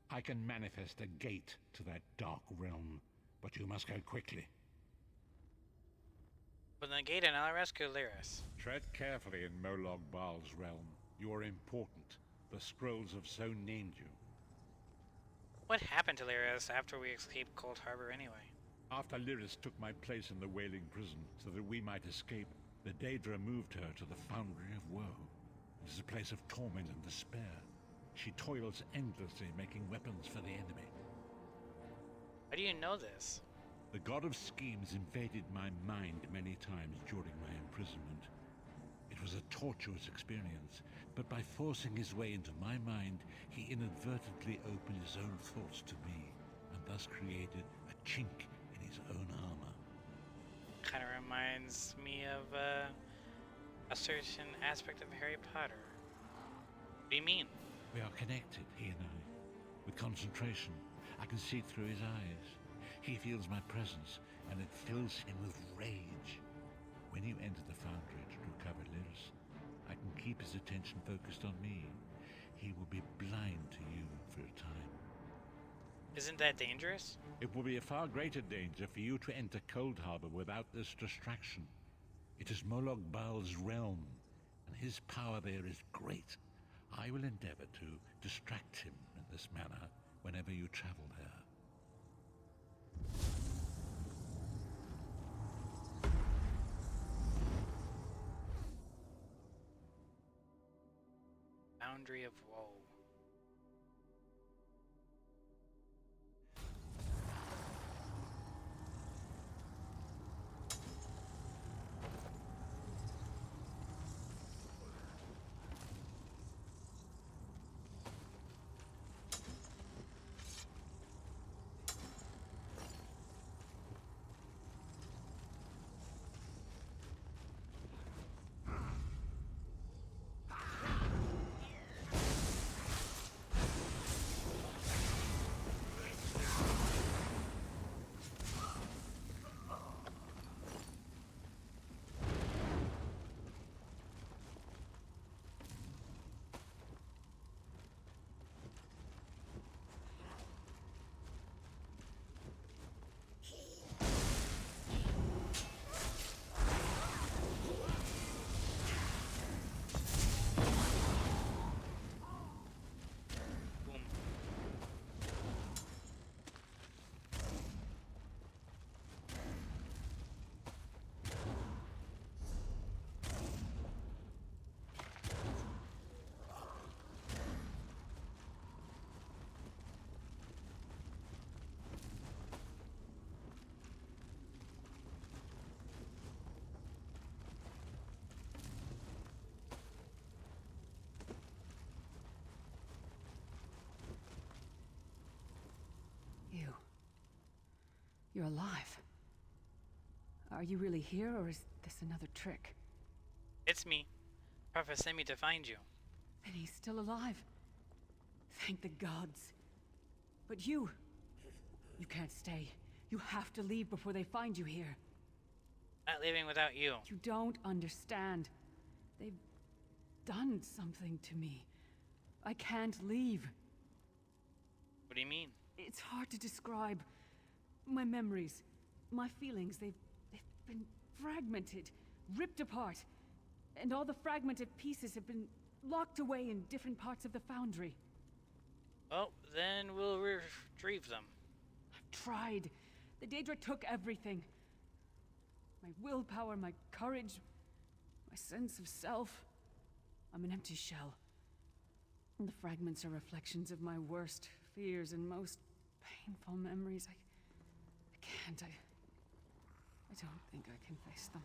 I can manifest a gate to that dark realm, but you must go quickly. Open the gate and I'll rescue Lyris. Tread carefully in Molog Bal's realm. You are important. The scrolls have so named you. What happened to Lyris after we escaped Cold Harbor anyway? After Lyris took my place in the Wailing Prison so that we might escape, the Daedra moved her to the Foundry of Woe. It is a place of torment and despair. She toils endlessly making weapons for the enemy. How do you know this? The god of schemes invaded my mind many times during my imprisonment. It was a tortuous experience, but by forcing his way into my mind, he inadvertently opened his own thoughts to me, and thus created a chink in his own armor. Kind of reminds me of a certain aspect of Harry Potter. What do you mean? We are connected, he and I. With concentration, I can see through his eyes. He feels my presence, and it fills him with rage. When you enter the foundry to recover Lyris, I can keep his attention focused on me. He will be blind to you for a time. Isn't that dangerous? It will be a far greater danger for you to enter Cold Harbor without this distraction. It is Molog Bal's realm, and his power there is great. I will endeavor to distract him in this manner whenever you travel there. Foundry of Woe. You're alive. Are you really here, or is this another trick? It's me. Prophet sent me to find you. And he's still alive. Thank the gods. But you can't stay. You have to leave before they find you here. Not leaving without you. You don't understand. They've done something to me. I can't leave. What do you mean? It's hard to describe. My memories, my feelings, they've been fragmented, ripped apart. And all the fragmented pieces have been locked away in different parts of the foundry. Well, then we'll retrieve them. I've tried. The Daedra took everything. My willpower, my courage, my sense of self. I'm an empty shell. And the fragments are reflections of my worst fears and most painful memories. I can't. I don't think I can face them.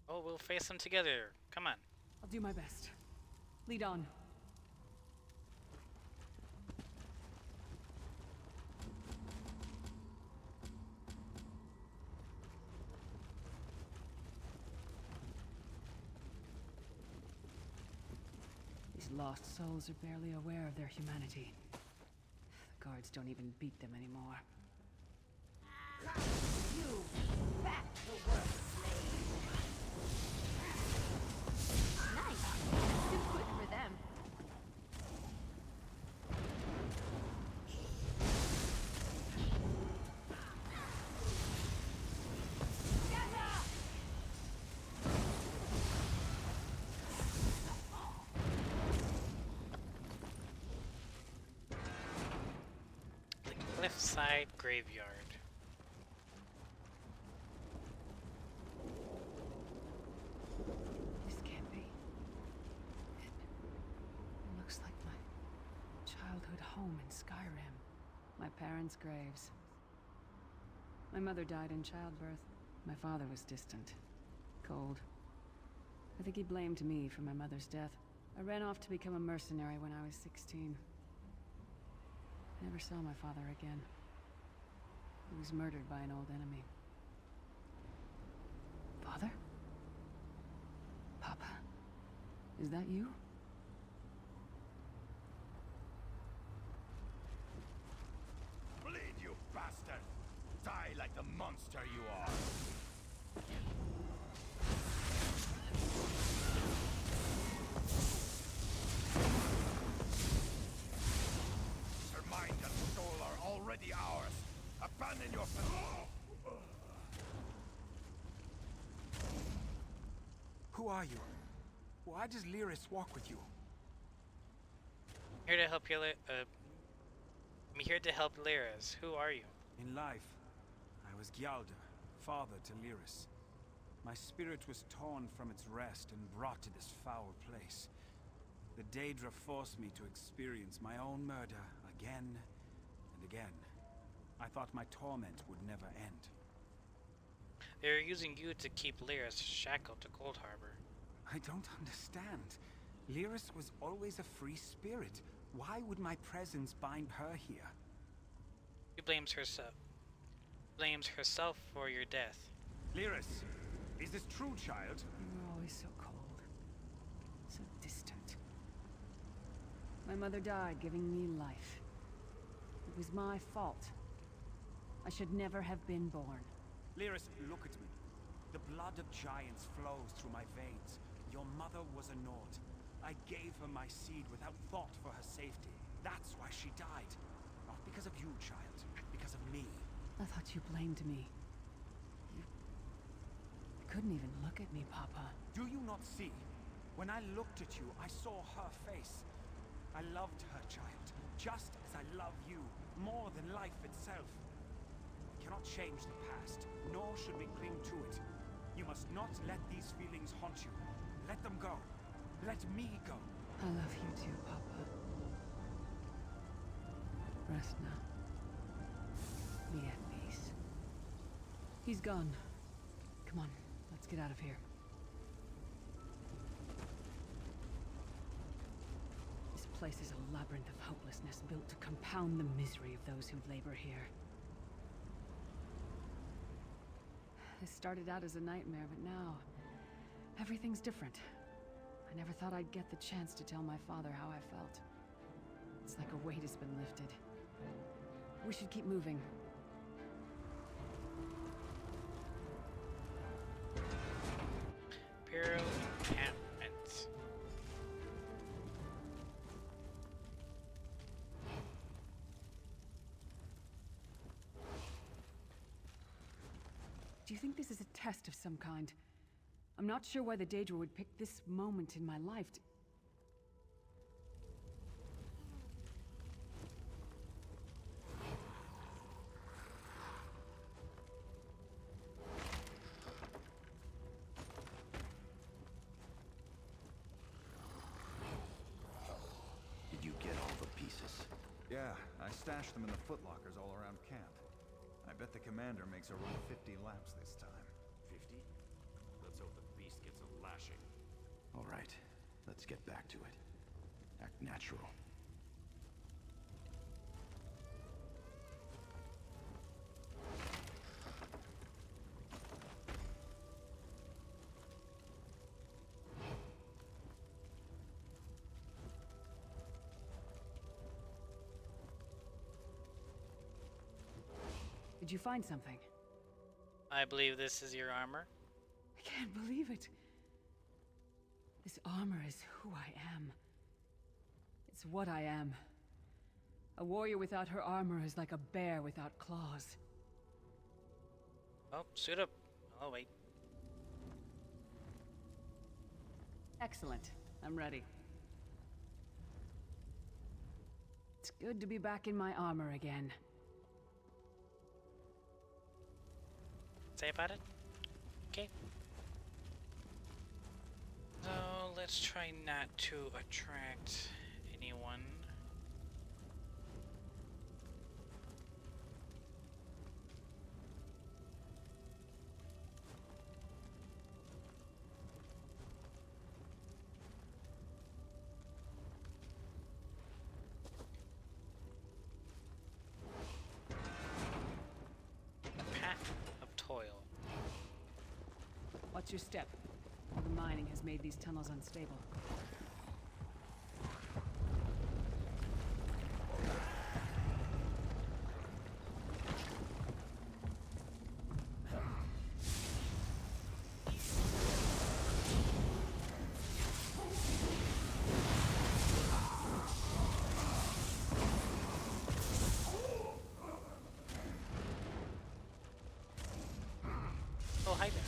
Oh, we'll face them together. Come on. I'll do my best. Lead on. These lost souls are barely aware of their humanity. The guards don't even beat them anymore. You back to work, slave. Nice. Too quick for them. The Cliffside Graveyard. This can't be. It looks like my childhood home in Skyrim. My parents' graves. My mother died in childbirth. My father was distant. Cold. I think he blamed me for my mother's death. I ran off to become a mercenary when I was 16. I never saw my father again. He was murdered by an old enemy. Father? Papa? Is that you? Bleed, you bastard! Die like the monster you are! Your mind and soul are already ours. Abandon your Who are you? Why does Lyris walk with you? Here to help you. I'm here to help Lyris. Who are you? In life, I was Gyalda, father to Lyris. My spirit was torn from its rest and brought to this foul place. The Daedra forced me to experience my own murder again and again. I thought my torment would never end. They're using you to keep Lyris shackled to Cold Harbor. I don't understand. Lyris was always a free spirit. Why would my presence bind her here? She blames herself. Blames herself for your death. Lyris, is this true, child? You were always so cold. So distant. My mother died giving me life. It was my fault. I should never have been born. Lyris, look at me. The blood of giants flows through my veins. Your mother was a Nord. I gave her my seed without thought for her safety. That's why she died. Not because of you, child. Because of me. I thought you blamed me. You couldn't even look at me, Papa. Do you not see? When I looked at you, I saw her face. I loved her, child. Just as I love you. More than life itself. We cannot change the past, nor should we cling to it. You must not let these feelings haunt you. Let them go. Let me go. I love you too, Papa. Rest now. Be at peace. He's gone. Come on, let's get out of here. This place is a labyrinth of hopelessness built to compound the misery of those who labor here. This started out as a nightmare, but now everything's different. I never thought I'd get the chance to tell my father how I felt. It's like a weight has been lifted. We should keep moving. Imperial encampment. Do you think this is a test of some kind? I'm not sure why the Daedra would pick this moment in my life to... Did you get all the pieces? Yeah, I stashed them in the footlockers all around camp. I bet the commander makes her run 50 laps this time. 50? Let's hope the beast gets a lashing. All right, let's get back to it. Act natural. Did you find something? I believe this is your armor. I can't believe it. This armor is who I am. It's what I am. A warrior without her armor is like a bear without claws. Oh, suit up. Oh, wait. Excellent. I'm ready. It's good to be back in my armor again. Say about it? Okay. So let's try not to attract anyone. Path of toil. What's your step? The mining has made these tunnels unstable. Oh, hi there.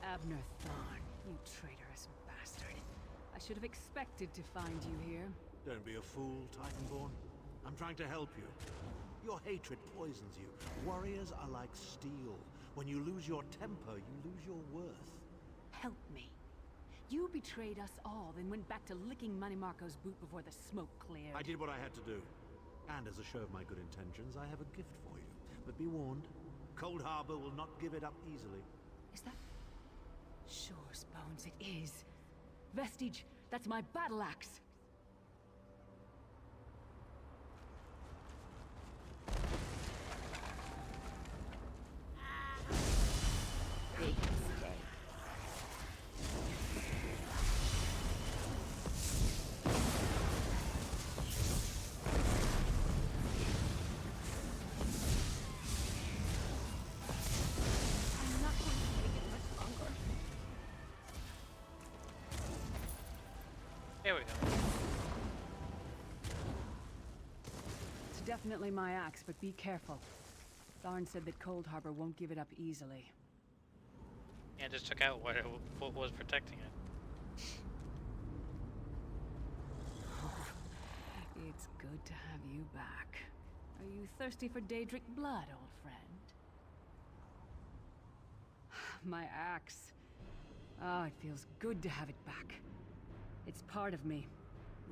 Abner Thorn, you traitorous bastard. I should have expected to find you here. Don't be a fool, Titanborn. I'm trying to help you. Your hatred poisons you. Warriors are like steel. When you lose your temper, you lose your worth. Help me. You betrayed us all, then went back to licking Manny Marco's boot before the smoke cleared. I did what I had to do. And as a show of my good intentions, I have a gift for you. But be warned, Cold Harbor will not give it up easily. Is that... Sure, Bones, it is. Vestige, that's my battle axe. Big mistake. I'm not going to make it much longer. There we go. It's definitely my axe, but be careful. Tharn said that Cold Harbor won't give it up easily. Yeah, just took out what was protecting it. It's good to have you back. Are you thirsty for Daedric blood, old friend? My axe. Ah, it feels good to have it back. It's part of me.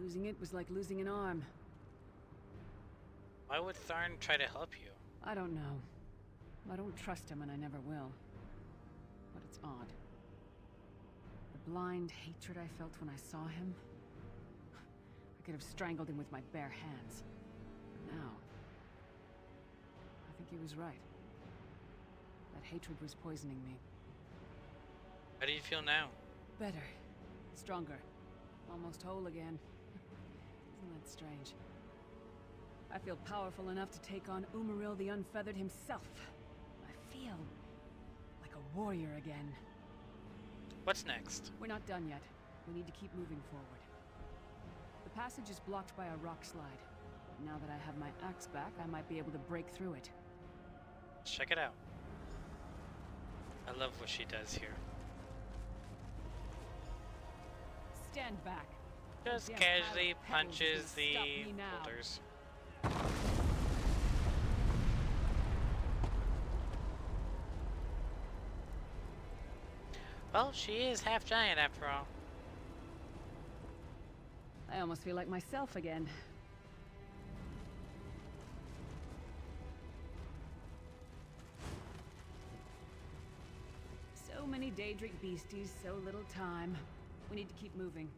Losing it was like losing an arm. Why would Tharn try to help you? I don't know. I don't trust him and I never will. But it's odd. blind hatred I felt when I saw him, I could have strangled him with my bare hands. Now, I think he was right. That hatred was poisoning me. How do you feel now? Better. Stronger. Almost whole again. Isn't that strange? I feel powerful enough to take on Umaril the Unfeathered himself. I feel like a warrior again. What's next? We're not done yet. We need to keep moving forward. The passage is blocked by a rock slide. Now that I have my axe back, I might be able to break through it. Let's check it out. I love what she does here. Stand back. Just Damn casually pile of pebbles punches is the gonna stop me now. boulders. Well, she is half giant after all. I almost feel like myself again. So many Daedric beasties, so little time. We need to keep moving.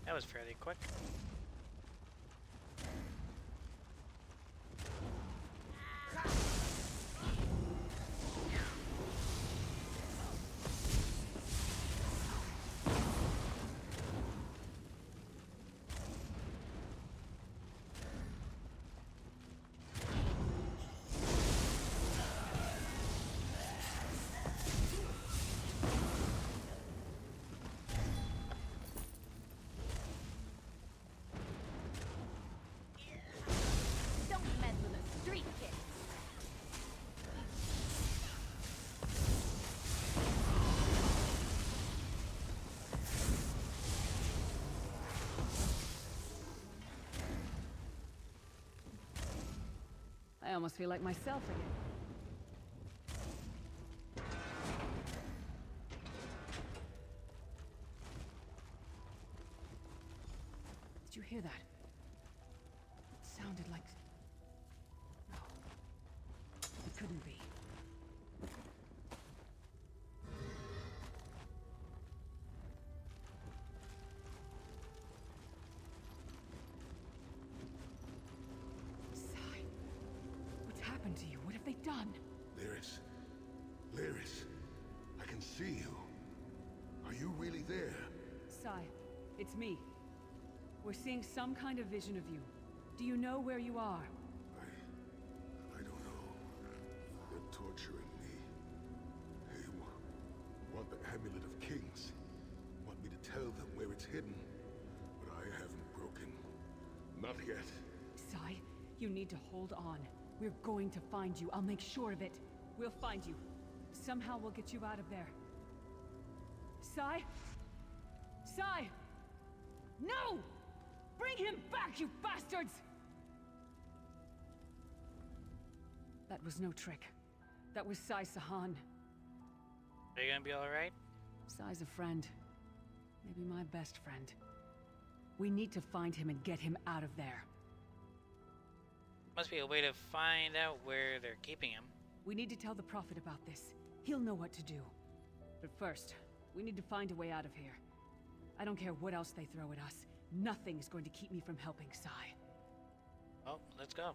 That was fairly quick. Don't meddle with a street kid. I almost feel like myself again. Did you hear that? It sounded like... No. It couldn't be. Sai, what's happened to you? What have they done? Lyris. Lyris. I can see you. Are you really there? Sai, it's me. We're seeing some kind of vision of you. Do you know where you are? I don't know. They're torturing me. They want the Amulet of Kings. Want me to tell them where it's hidden. But I haven't broken. Not yet. Sai, you need to hold on. We're going to find you. I'll make sure of it. We'll find you. Somehow we'll get you out of there. Sai? Sai! No! Bring him back, you bastards! That was no trick. That was Sai Sahan. Are you gonna be alright? Sai's a friend. Maybe my best friend. We need to find him and get him out of there. Must be a way to find out where they're keeping him. We need to tell the Prophet about this. He'll know what to do. But first, we need to find a way out of here. I don't care what else they throw at us. Nothing's going to keep me from helping Sai. Oh, let's go.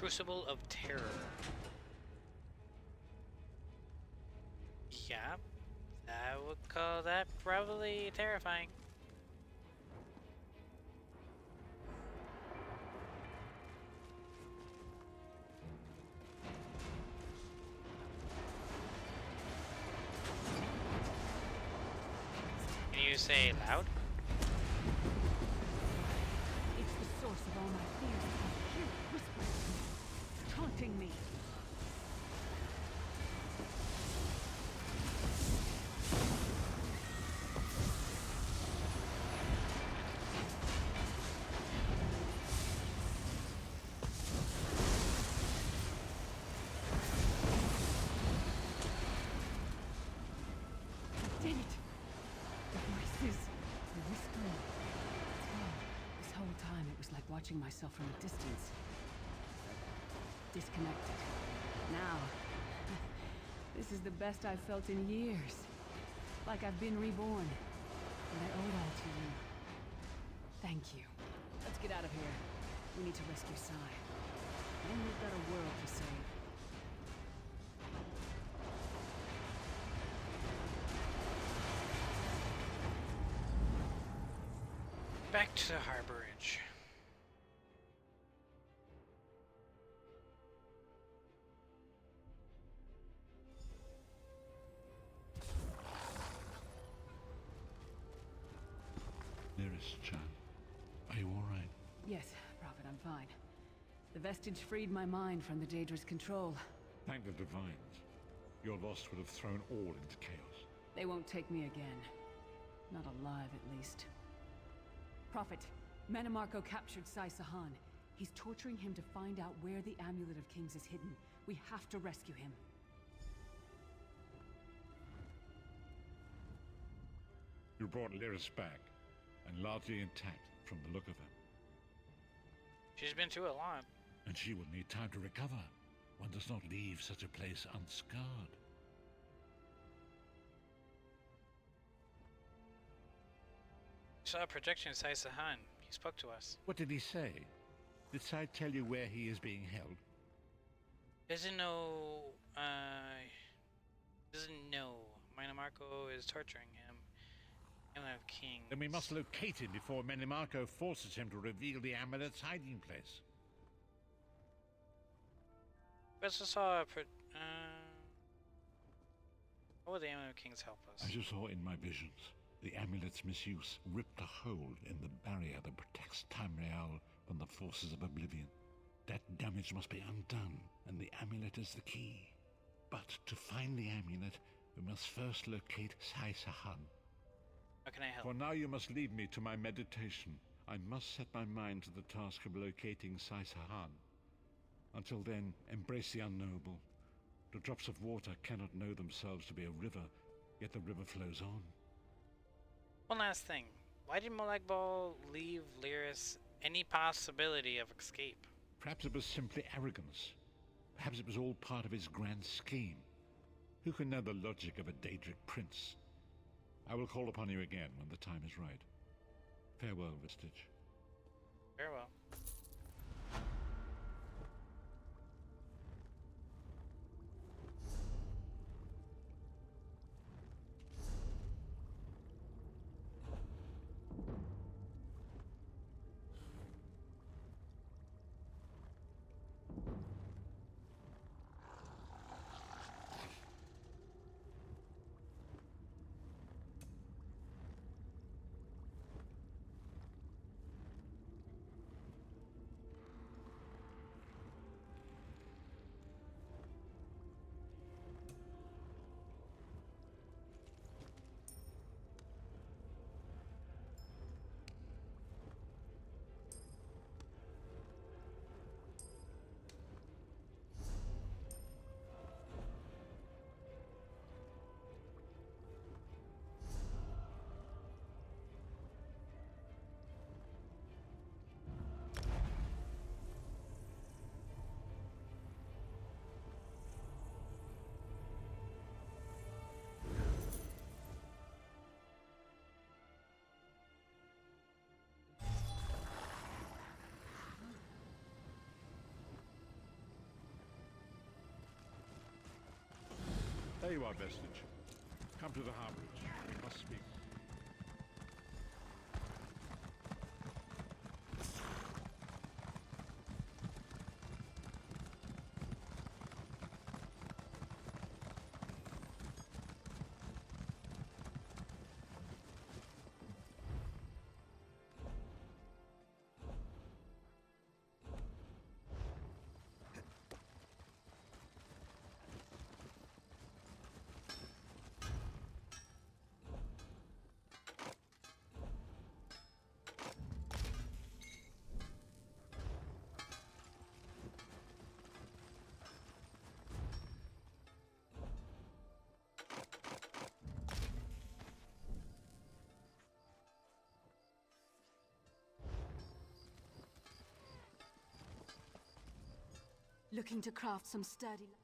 Crucible of Terror. Yeah, I would call that probably terrifying. Can you say loud? It's the source of all my fears. I hear it whispering to me, taunting me. I did it! The voices, the whispering. This whole time it was like watching myself from a distance. Disconnected. Now, this is the best I've felt in years. Like I've been reborn. And I owe it all to you. Thank you. Let's get out of here. We need to rescue Sai. And we've got a world to save. Back to Harborage. Lyris-chan, are you all right? Yes, Prophet, I'm fine. The vestige freed my mind from the Daedra's control. Thank the Divines. Your loss would have thrown all into chaos. They won't take me again. Not alive, at least. Prophet, Mannimarco captured Sai Sahan. He's torturing him to find out where the Amulet of Kings is hidden. We have to rescue him. You brought Lyris back, and largely intact from the look of her. She's been through a lot. And she will need time to recover. One does not leave such a place unscarred. Saw a projection of Sai Sahan. He spoke to us. What did he say? Did Sai tell you where he is being held? Doesn't know, doesn't know Mannimarco is torturing him. Amulet of Kings. Then we must locate him before Mannimarco forces him to reveal the amulet's hiding place. We also saw a how will the Amulet of Kings help us? As you saw in my visions, the amulet's misuse ripped a hole in the barrier that protects Tamriel from the forces of oblivion. That damage must be undone, and the amulet is the key. But to find the amulet, we must first locate Sai Sahan. How can I help? For now you must leave me to my meditation. I must set my mind to the task of locating Sai Sahan. Until then, embrace the unknowable. The drops of water cannot know themselves to be a river, yet the river flows on. One last thing. Why did Molag Bal leave Lyris any possibility of escape? Perhaps it was simply arrogance. Perhaps it was all part of his grand scheme. Who can know the logic of a Daedric prince? I will call upon you again when the time is right. Farewell, Vestige. Farewell. There you are, Vestige. Come to the harborage. We must speak. Looking to craft some sturdy...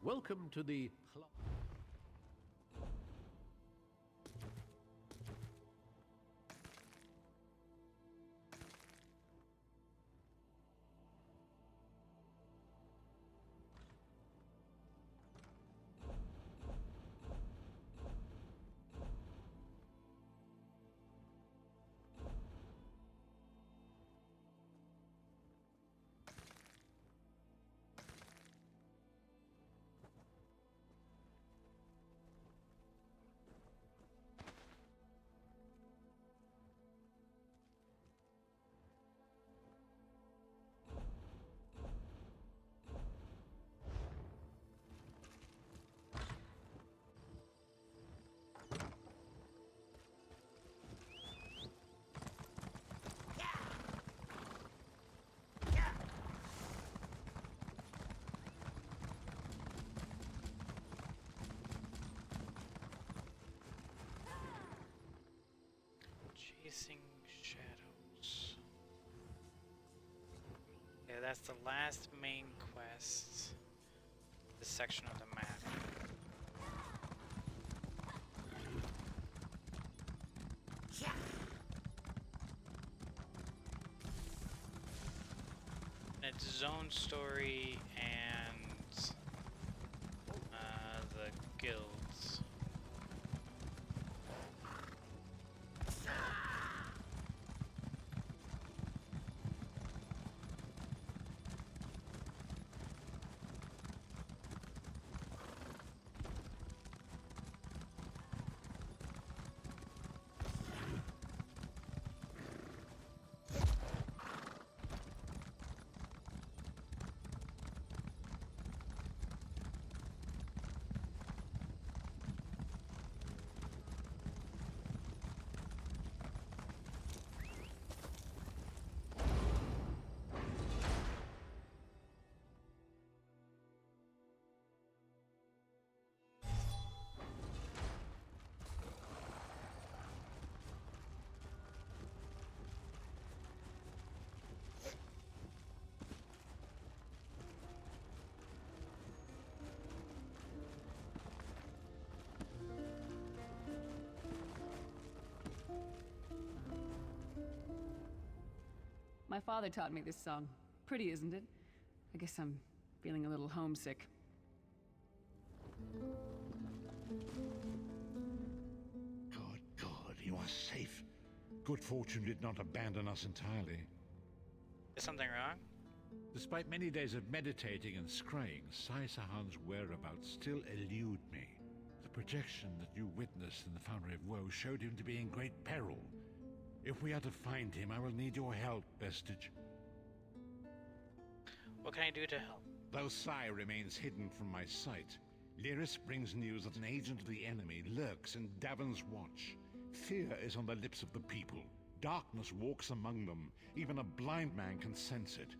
Welcome to the club. Chasing Shadows. Yeah, that's the last main quest. This section of the map. And it's zone story and the guilds. My father taught me this song. Pretty, isn't it? I guess I'm feeling a little homesick. God, you are safe. Good fortune did not abandon us entirely. Is something wrong? Despite many days of meditating and scrying, Sai Sahan's whereabouts still elude me. The projection that you witnessed in the Foundry of Woe showed him to be in great peril. If we are to find him, I will need your help, Vestige. What can I do to help? Though Sai remains hidden from my sight, Lyris brings news that an agent of the enemy lurks in Davon's Watch. Fear is on the lips of the people. Darkness walks among them. Even a blind man can sense it.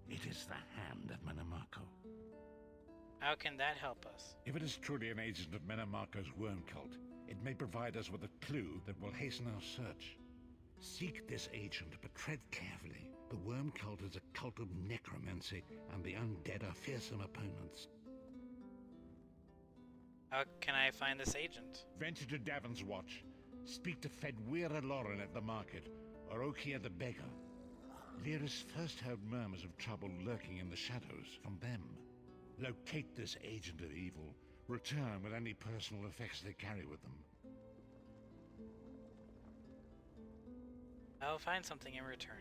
It is the hand of Menamarco. How can that help us? If it is truly an agent of Menamarco's worm cult, it may provide us with a clue that will hasten our search. Seek this agent, but tread carefully. The worm cult is a cult of necromancy, and the undead are fearsome opponents. How can I find this agent? Venture to Davon's Watch. Speak to Fedwira Lauren at the market, or Okia the beggar. Lyris first heard murmurs of trouble lurking in the shadows from them. Locate this agent of evil. Return with any personal effects they carry with them. I'll find something in return.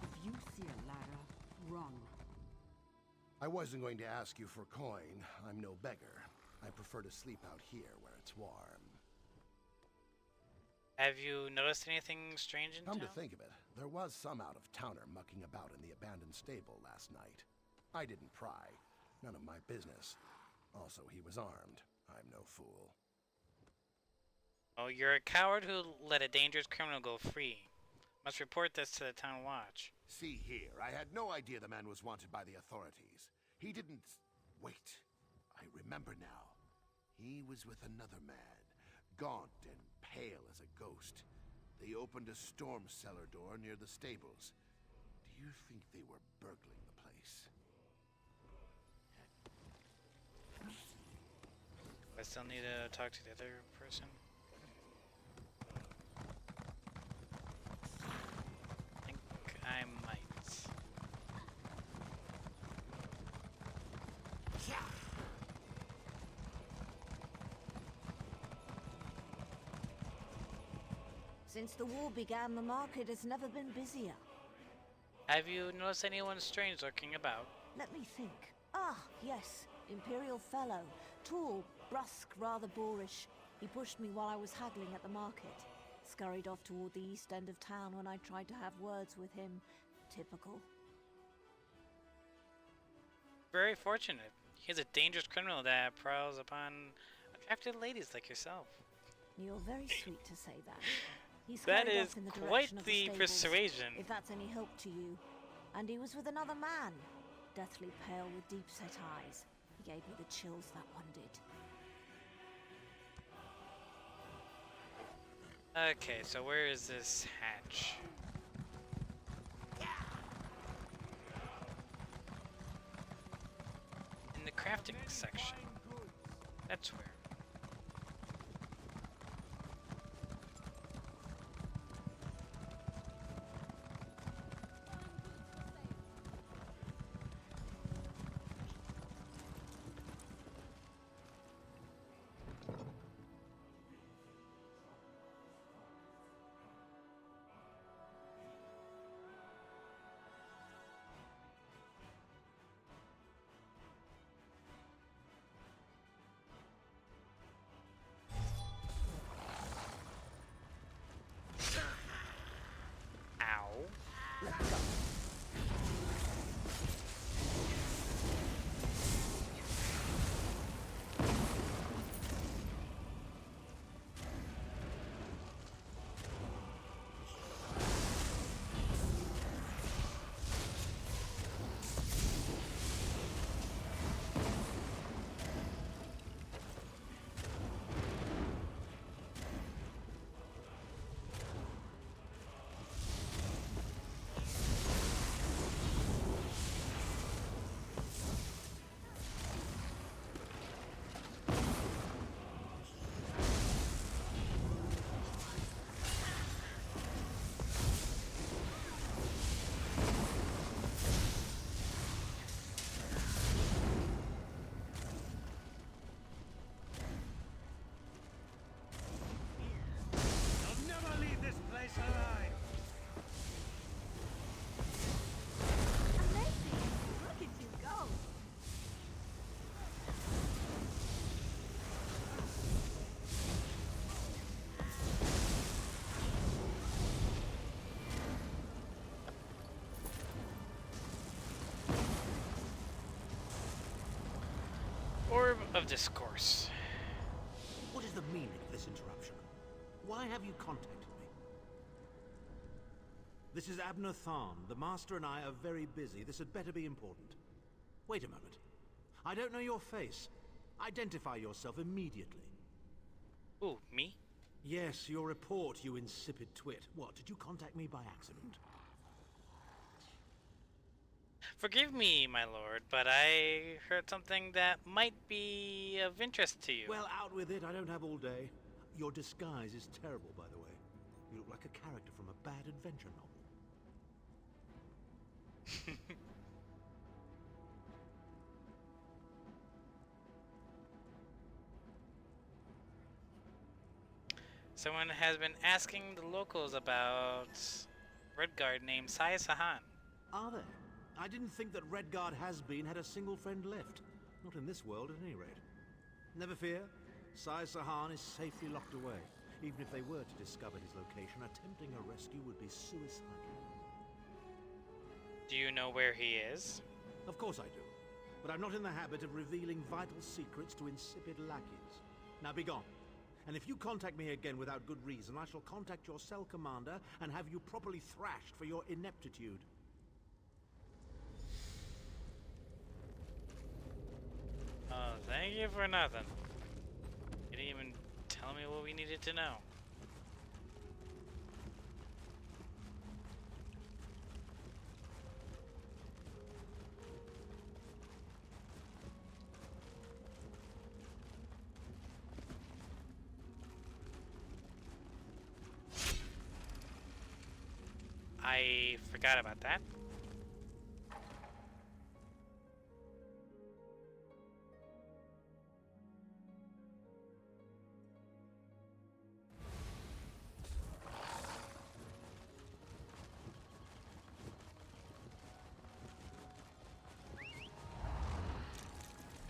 If you see a ladder, run. I wasn't going to ask you for coin. I'm no beggar. I prefer to sleep out here where it's warm. Have you noticed anything strange in Come town? to think of it, there was some out-of-towner mucking about in the abandoned stable last night. I didn't pry. None of my business. Also, he was armed. I'm no fool. Oh, you're a coward who let a dangerous criminal go free. Must report this to the town watch. See here, I had no idea the man was wanted by the authorities. He didn't... Wait, I remember now. He was with another man, gaunt and pale as a ghost. They opened a storm cellar door near the stables. Do you think they were burgling the place? I still need to talk to the other person. I think I might. Since the war began, the market has never been busier. Have you noticed anyone strange lurking about? Let me think. Ah, yes. Imperial fellow. Tall, brusque, rather boorish. He pushed me while I was haggling at the market. Scurried off toward the east end of town when I tried to have words with him. Typical. Very fortunate. He's a dangerous criminal that prowls upon attractive ladies like yourself. You're very sweet to say that. He's That scurried is off in the quite direction of the stables, persuasion. if that's any help to you. And he was with another man, deathly pale with deep-set eyes. He gave me the chills, that one did. Okay, so where is this hatch? In the crafting section. That's where. I'll never leave this place alive! Amazing! Look at you go! Orb of Discourse. What is the meaning of this interruption? Why have you contacted me? This is Abner Tharn. The Master and I are very busy. This had better be important. Wait a moment. I don't know your face. Identify yourself immediately. Ooh, me? Yes, your report, you insipid twit. What, did you contact me by accident? Forgive me, my lord, but I heard something that might be of interest to you. Well, out with it. I don't have all day. Your disguise is terrible, by the way. You look like a character from a bad adventure novel. Someone has been asking the locals about Redguard named Sai Sahan. Are there? I didn't think that Redguard has-been had a single friend left. Not in this world, at any rate. Never fear. Sai Sahan is safely locked away. Even if they were to discover his location, attempting a rescue would be suicidal. Do you know where he is? Of course I do. But I'm not in the habit of revealing vital secrets to insipid lackeys. Now be gone. And if you contact me again without good reason, I shall contact your cell commander and have you properly thrashed for your ineptitude. Oh, thank you for nothing. You didn't even tell me what we needed to know. I forgot about that.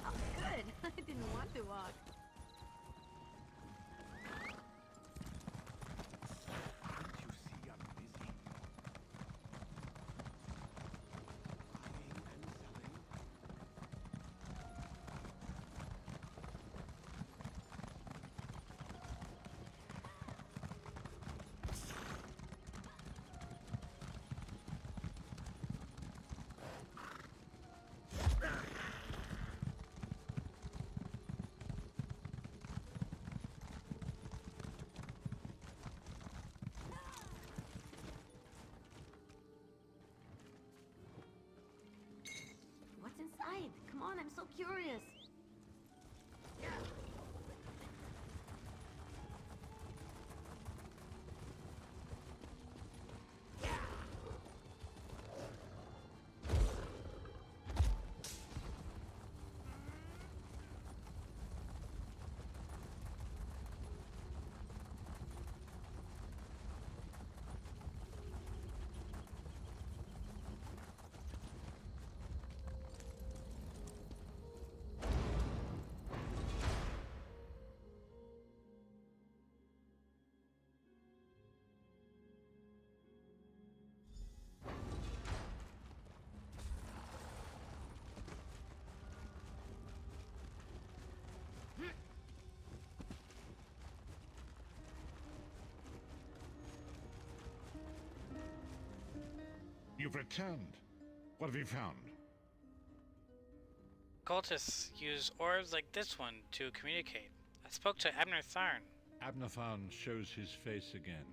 Oh, good. I didn't want to walk. inside. Come on, I'm so curious. You've returned. What have you found? Cultists use orbs like this one to communicate. I spoke to Abner Tharn. Abner Tharn shows his face again.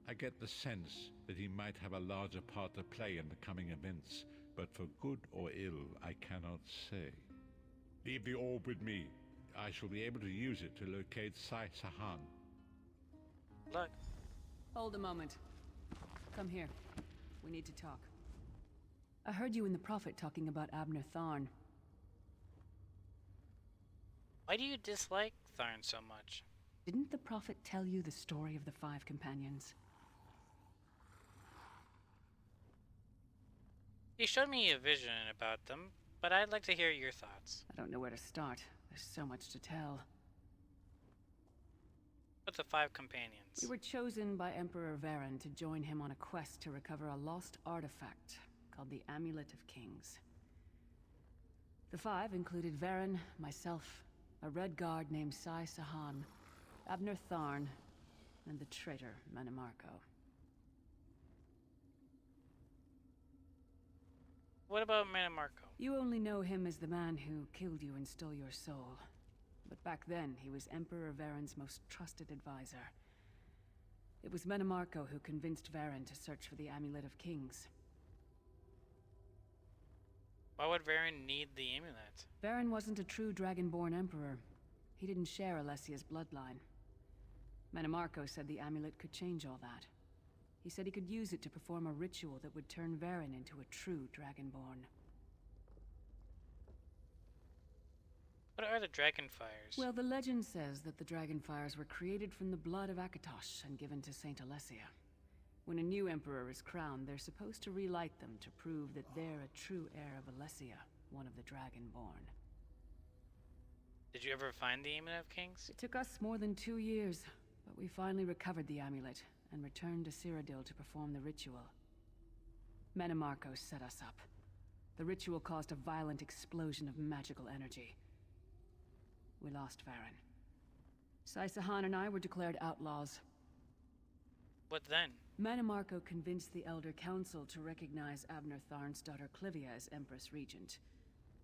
I get the sense that he might have a larger part to play in the coming events, but for good or ill, I cannot say. Leave the orb with me. I shall be able to use it to locate Sai Sahan. Look. Hold a moment. Come here. We need to talk. I heard you and the Prophet talking about Abner Tharn. Why do you dislike Tharn so much? Didn't the Prophet tell you the story of the 5 companions? He showed me a vision about them, but I'd like to hear your thoughts. I don't know where to start. There's so much to tell. With the 5 companions. We were chosen by Emperor Varen to join him on a quest to recover a lost artifact called the Amulet of Kings. The 5 included Varen, myself, a Red Guard named Sai Sahan, Abner Tharn, and the traitor Mannimarco. What about Mannimarco? You only know him as the man who killed you and stole your soul. But back then, he was Emperor Varen's most trusted advisor. It was Mannimarco who convinced Varen to search for the Amulet of Kings. Why would Varen need the amulet? Varen wasn't a true Dragonborn Emperor. He didn't share Alessia's bloodline. Mannimarco said the amulet could change all that. He said he could use it to perform a ritual that would turn Varen into a true Dragonborn. What are the Dragonfires? Well, the legend says that the Dragonfires were created from the blood of Akatosh and given to Saint Alessia. When a new emperor is crowned, they're supposed to relight them to prove that they're a true heir of Alessia, one of the Dragonborn. Did you ever find the Amulet of Kings? It took us more than 2 years, but we finally recovered the amulet and returned to Cyrodiil to perform the ritual. Mannimarco set us up. The ritual caused a violent explosion of magical energy. We lost Varen. Sai Sahan and I were declared outlaws. What then? Mannimarco convinced the Elder Council to recognize Abner Tharn's daughter Clivia as Empress Regent.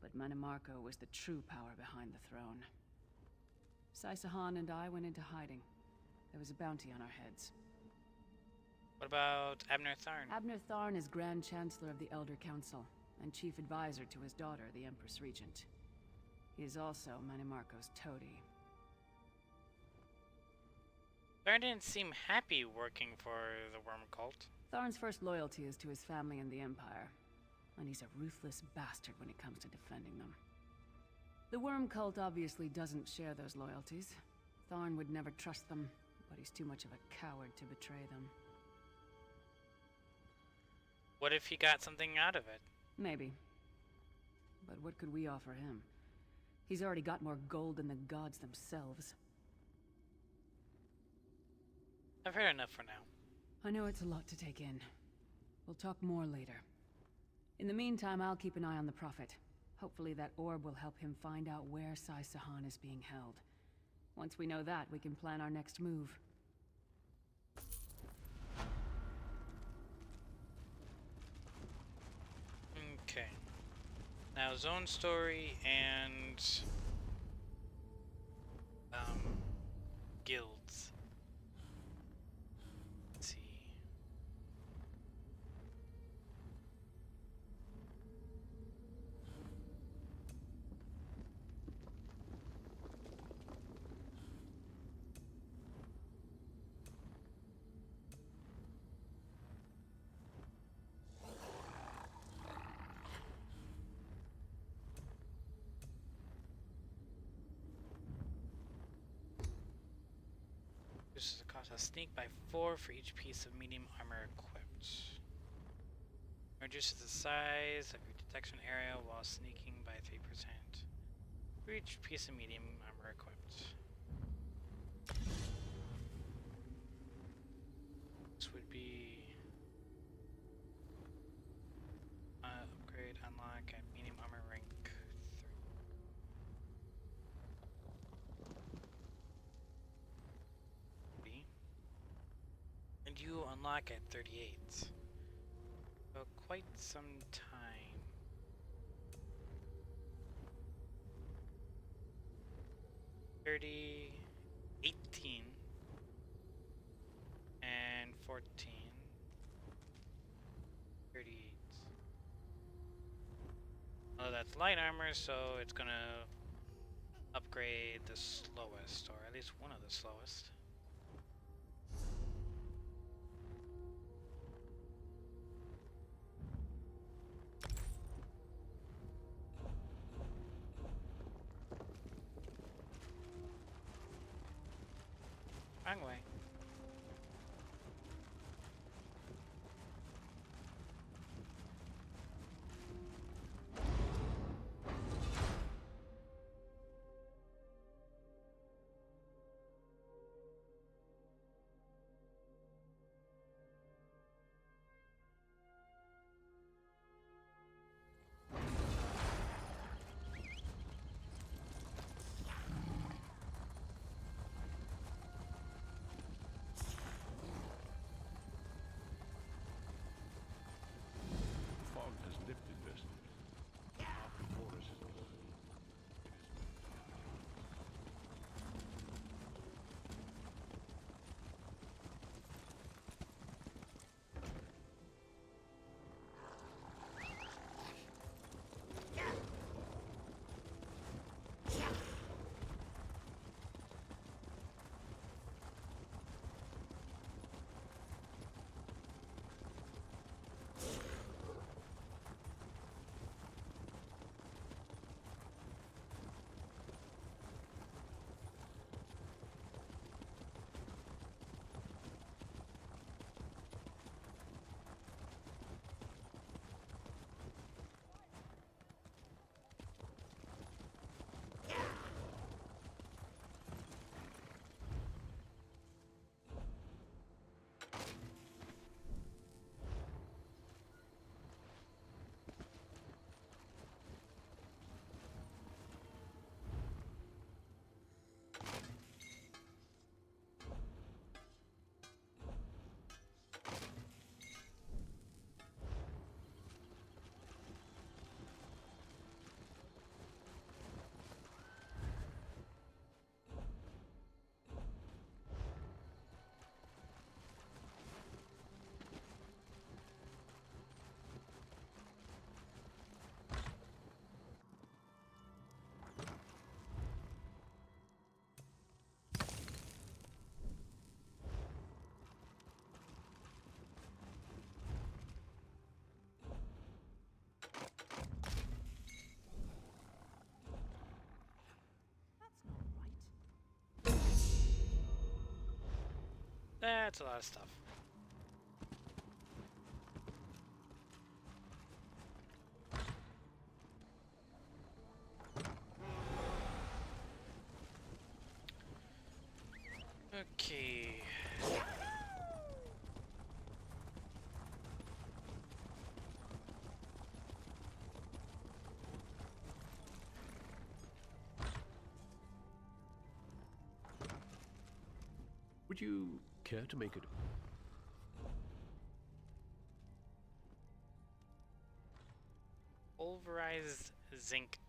But Mannimarco was the true power behind the throne. Sai Sahan and I went into hiding. There was a bounty on our heads. What about Abner Tharn? Abner Tharn is Grand Chancellor of the Elder Council, and Chief Advisor to his daughter, the Empress Regent. He is also Mannimarco's toady. Tharn didn't seem happy working for the Worm Cult. Tharn's first loyalty is to his family and the Empire, and he's a ruthless bastard when it comes to defending them. The Worm Cult obviously doesn't share those loyalties. Tharn would never trust them, but he's too much of a coward to betray them. What if he got something out of it? Maybe. But what could we offer him? He's already got more gold than the gods themselves. I've heard enough for now. I know it's a lot to take in. We'll talk more later. In the meantime, I'll keep an eye on the Prophet. Hopefully that orb will help him find out where Sai Sahan is being held. Once we know that, we can plan our next move. Okay. Now, Zone Story and... guilds. Let's see. Reduces the cost of sneak by 4 for each piece of medium armor equipped. Reduces the size of your detection area while sneaking by 3% for each piece of medium armor equipped. This would be upgrade unlock at medium armor rank 3. And you unlock at 38. So quite some time. $30, $18, and $14, $38. Oh, that's light armor, so it's gonna upgrade the slowest, or at least one of the slowest. Wrong way. Fog has lifted, Vestal. Half before us is gone. That's a lot of stuff. Okay. Would you care to make it? Pulverized zinc.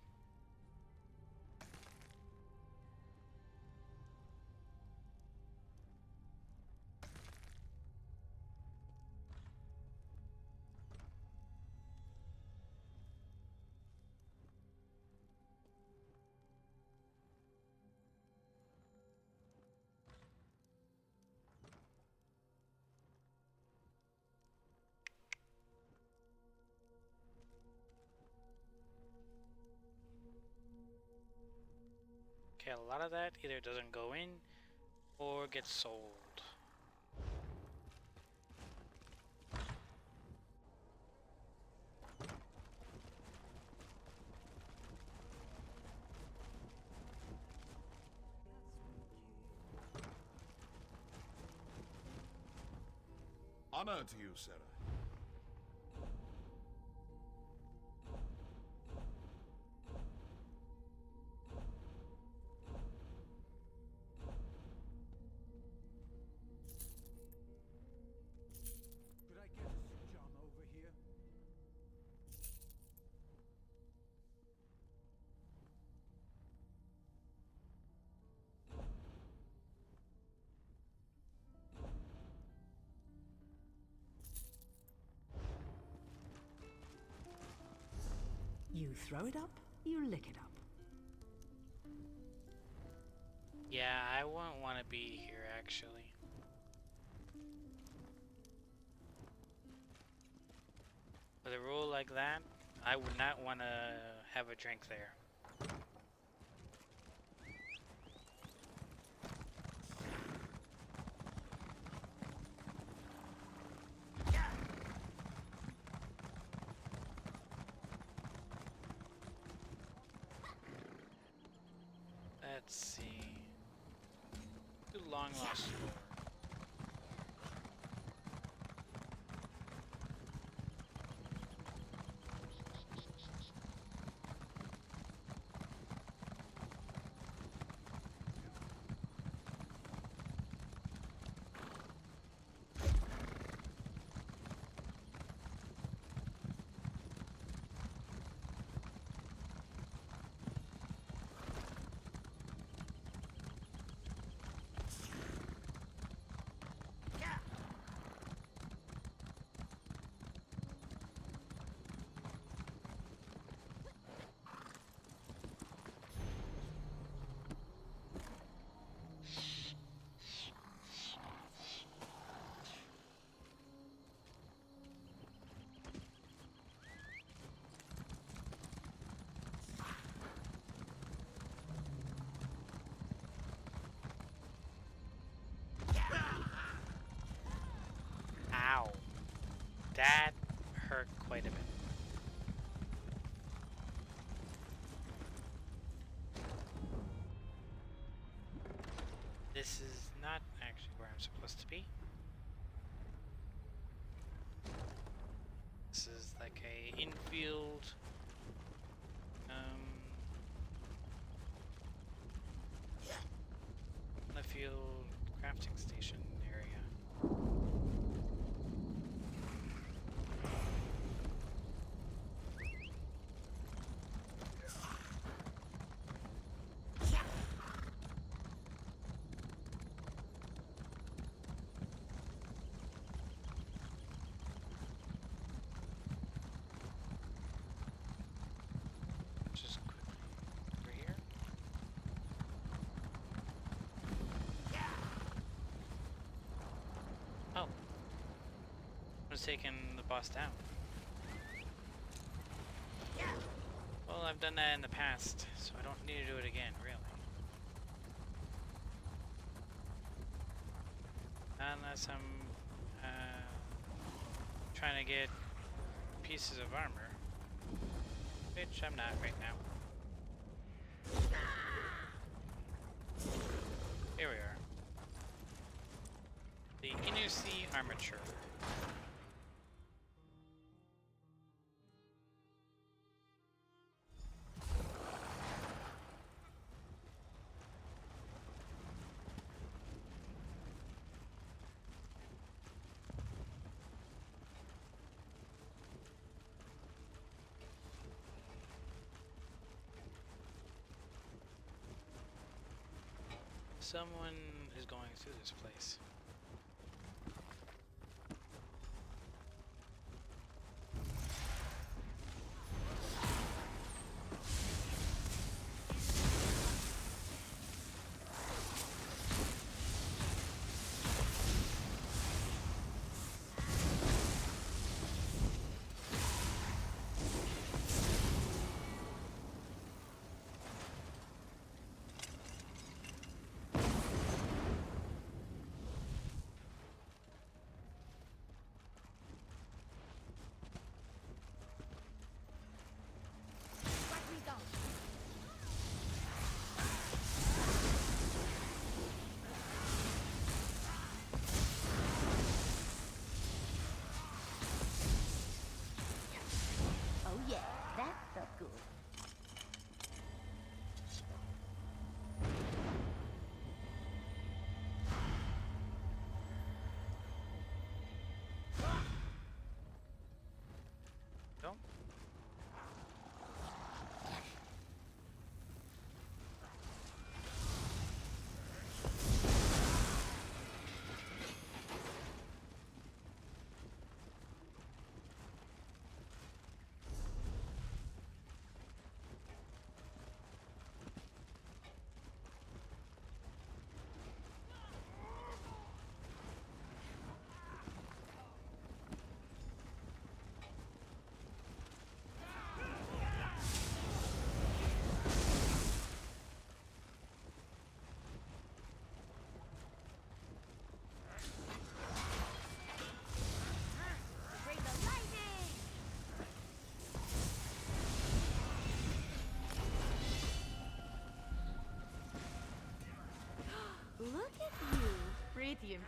Okay, a lot of that either doesn't go in or gets sold. Honor to you, Sarah. Could I get a Sujam over here? You throw it up, you lick it up. Yeah, I won't want to be here, actually. With a rule like that, I would not want to have a drink there. Let's see. Too long lost lore. Ow. That hurt quite a bit. This is not actually where I'm supposed to be. This is like a infield left field crafting station area. Just quickly over here. Oh. I was taking the boss down. Well, I've done that in the past, so I don't need to do it again, really. Unless I'm trying to get pieces of armor. Which I'm not right now. Here we are. The Inner Sea Armature. Someone is going through this place.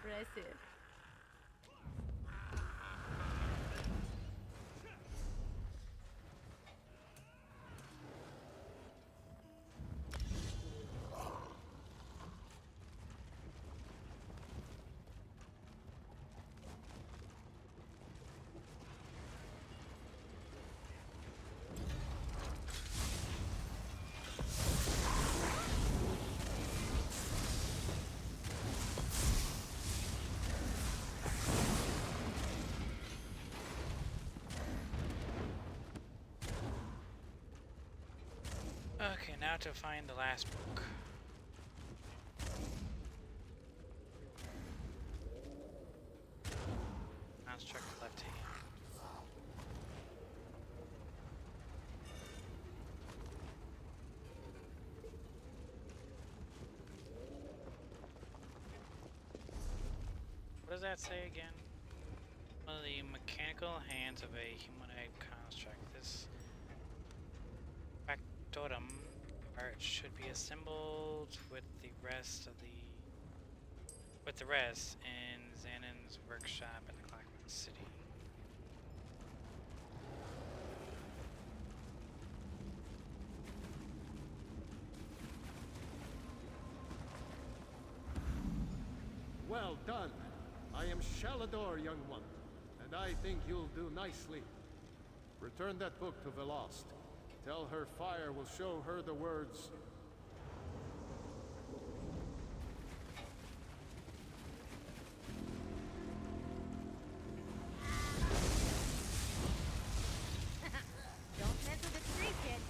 impressive. Okay, now to find the last book. Construct left hand. What does that say again? One of the mechanical hands of a humanoid construct. This factotum art should be assembled with the rest in Xanon's workshop in the Clockwork City. Well done. I am Shalador, young one, and I think you'll do nicely. Return that book to Velost. Tell her fire will show her the words. Don't mess with the tree, kid.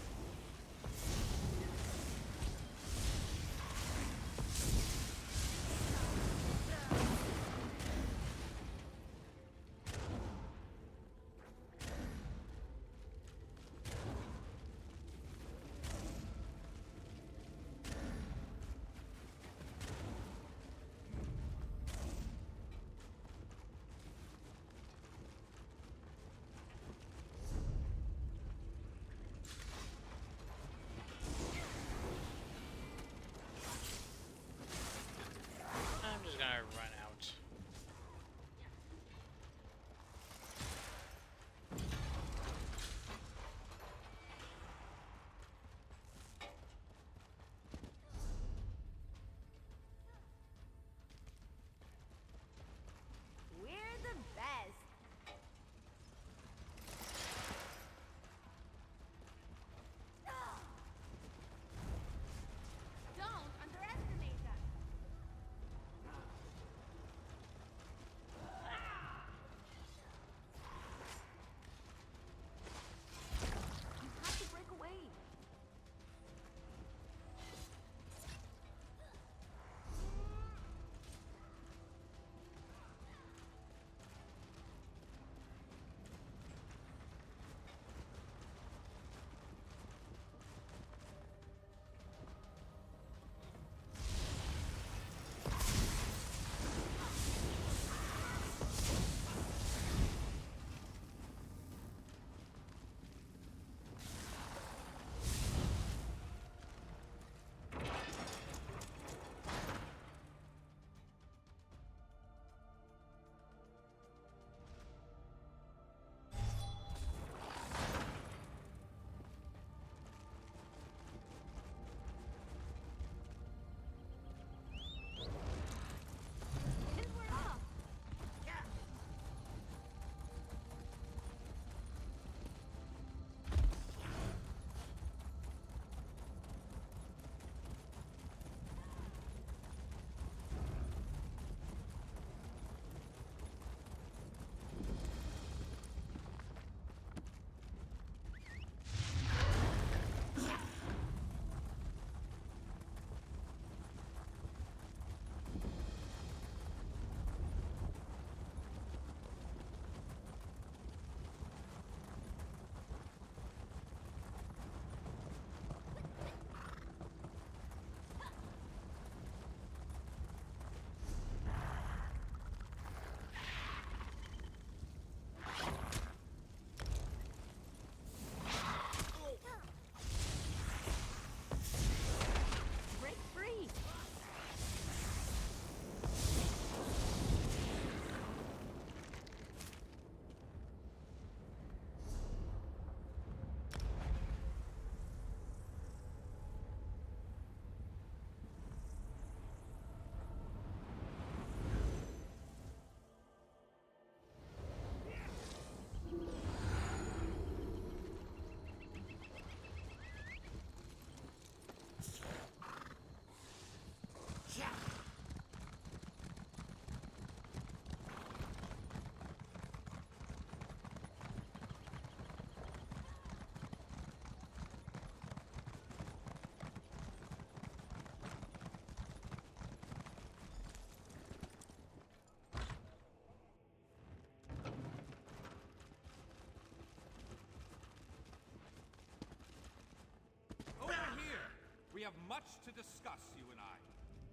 have much to discuss, you and I.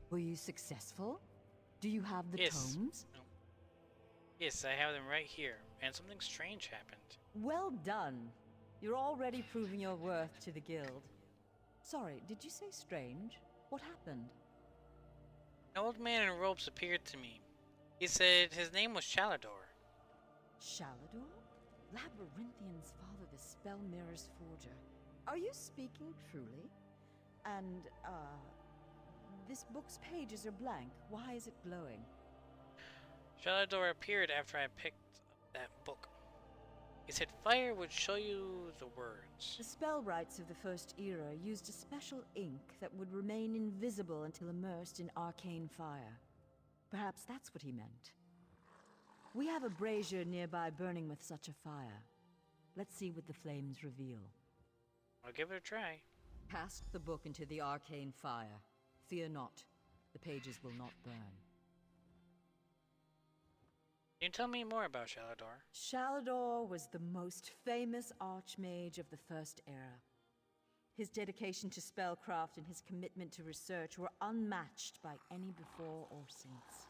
Were you successful? Do you have the Yes. tomes? No. Yes, I have them right here, and something strange happened. Well done. You're already proving your worth to the guild. Sorry, did you say strange? What happened? An old man in robes appeared to me. He said his name was Shalador. Shalador? Labyrinthian's father, the Spell Mirror's forger. Are you speaking truly? And, this book's pages are blank. Why is it glowing? Shalador appeared after I picked up that book. He said fire would show you the words. The spellwrights of the First Era used a special ink that would remain invisible until immersed in arcane fire. Perhaps that's what he meant. We have a brazier nearby burning with such a fire. Let's see what the flames reveal. I'll give it a try. Cast the book into the arcane fire. Fear not. The pages will not burn. Can you tell me more about Shalador? Shalador was the most famous archmage of the First Era. His dedication to spellcraft and his commitment to research were unmatched by any before or since.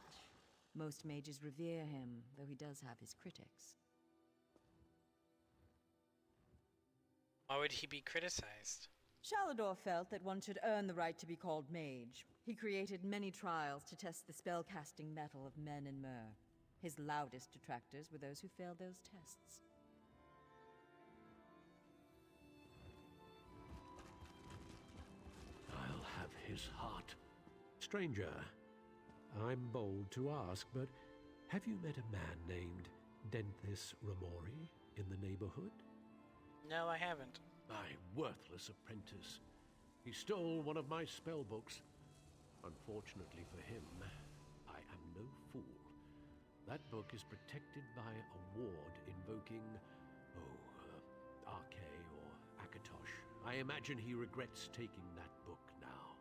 Most mages revere him, though he does have his critics. Why would he be criticized? Shalador felt that one should earn the right to be called mage. He created many trials to test the spellcasting mettle of men in Myr. His loudest detractors were those who failed those tests. I'll have his heart. Stranger, I'm bold to ask, but have you met a man named Denthis Ramori in the neighborhood? No, I haven't. My worthless apprentice. He stole one of my spell books. Unfortunately for him, I am no fool. That book is protected by a ward invoking, Arkay or Akatosh. I imagine he regrets taking that book now.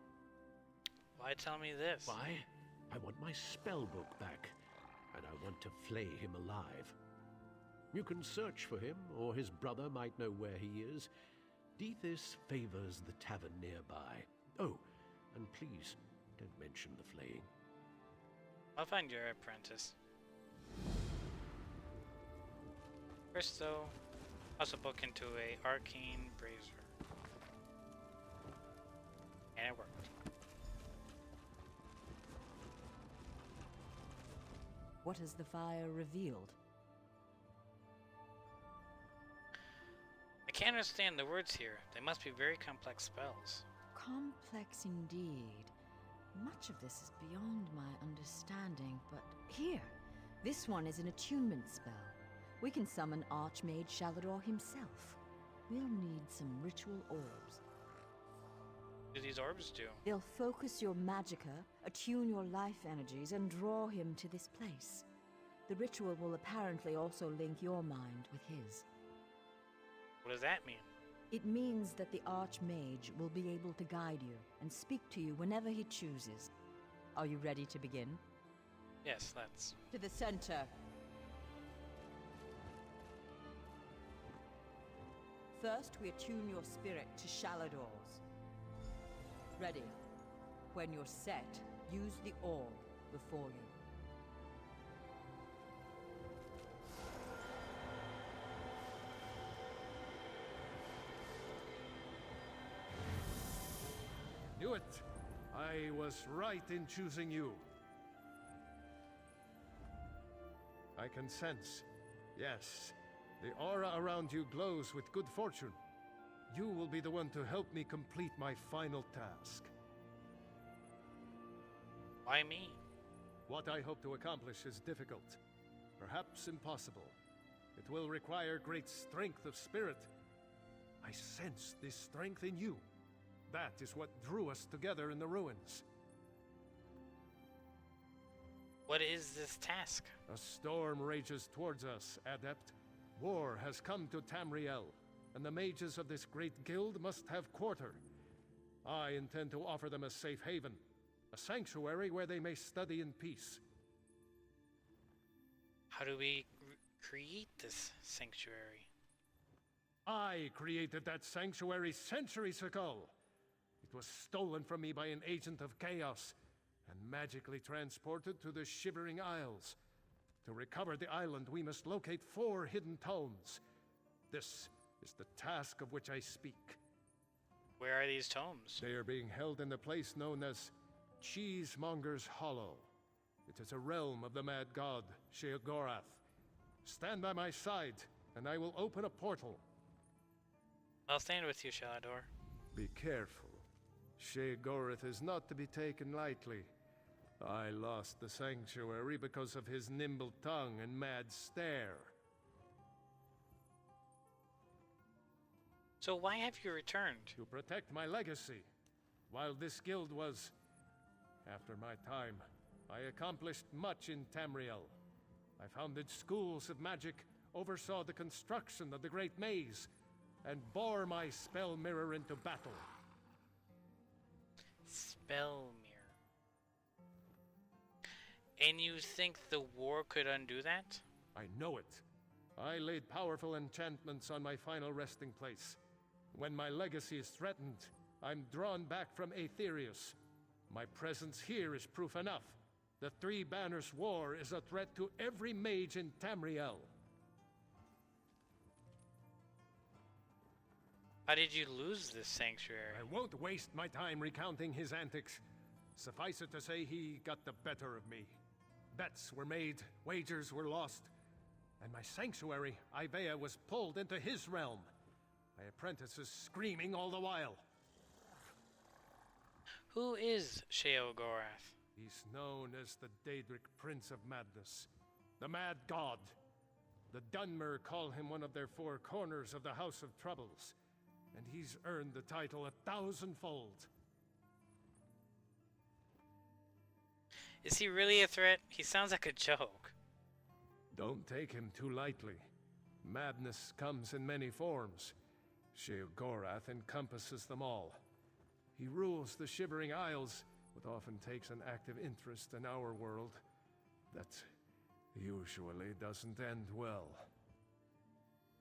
Why tell me this? Why? I want my spell book back, and I want to flay him alive. You can search for him, or his brother might know where he is. Dethys favors the tavern nearby. Oh, and please, don't mention the flaying. I'll find your apprentice. First, though, toss a book into a arcane brazier. And it worked. What has the fire revealed? I can't understand the words here. They must be very complex spells. Complex indeed. Much of this is beyond my understanding, but here, this one is an attunement spell. We can summon Archmage Shalador himself. We'll need some ritual orbs. What do these orbs do? They'll focus your magicka, attune your life energies, and draw him to this place. The ritual will apparently also link your mind with his. What does that mean? It means that the Archmage will be able to guide you and speak to you whenever he chooses. Are you ready to begin? Yes, let's. To the center. First, we attune your spirit to Shalador's. Ready. When you're set, use the orb before you. Knew it! I was right in choosing you. I can sense. Yes, the aura around you glows with good fortune. You will be the one to help me complete my final task. Why me? What I hope to accomplish is difficult, perhaps impossible. It will require great strength of spirit. I sense this strength in you. That is what drew us together in the ruins. What is this task? A storm rages towards us, Adept. War has come to Tamriel, and the mages of this great guild must have quarter. I intend to offer them a safe haven, a sanctuary where they may study in peace. How do we create this sanctuary? I created that sanctuary centuries ago. It was stolen from me by an agent of chaos and magically transported to the Shivering Isles. To recover the island, we must locate 4 hidden tomes. This is the task of which I speak. Where are these tomes? They are being held in the place known as Cheesemonger's Hollow. It is a realm of the mad god, Sheogorath. Stand by my side, and I will open a portal. I'll stand with you, Shalador. Be careful. Sheogorath is not to be taken lightly. I lost the sanctuary because of his nimble tongue and mad stare. So why have you returned? To protect my legacy. While this guild was... After my time, I accomplished much in Tamriel. I founded schools of magic, oversaw the construction of the Great Maze, and bore my spell mirror into battle. Spell mirror. And you think the war could undo that? I know it. I laid powerful enchantments on my final resting place. When my legacy is threatened, I'm drawn back from Aetherius. My presence here is proof enough. The Three Banners War is a threat to every mage in Tamriel. How did you lose this sanctuary? I won't waste my time recounting his antics. Suffice it to say, he got the better of me. Bets were made, wagers were lost, and my sanctuary, Ivea, was pulled into his realm. My apprentices screaming all the while. Who is Sheogorath? He's known as the Daedric Prince of Madness, the Mad God. The Dunmer call him one of their 4 corners of the House of Troubles, and he's earned the title 1,000-fold. Is he really a threat? He sounds like a joke. Don't take him too lightly. Madness comes in many forms. Sheogorath encompasses them all. He rules the Shivering Isles, but often takes an active interest in our world. That usually doesn't end well.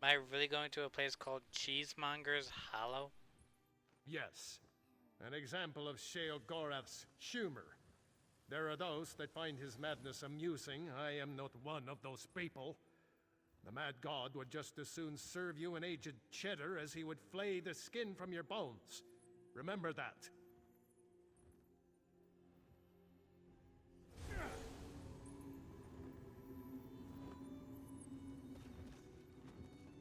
Am I really going to a place called Cheesemonger's Hollow? Yes. An example of Sheogorath's humor. There are those that find his madness amusing. I am not one of those people. The Mad God would just as soon serve you an aged cheddar as he would flay the skin from your bones. Remember that.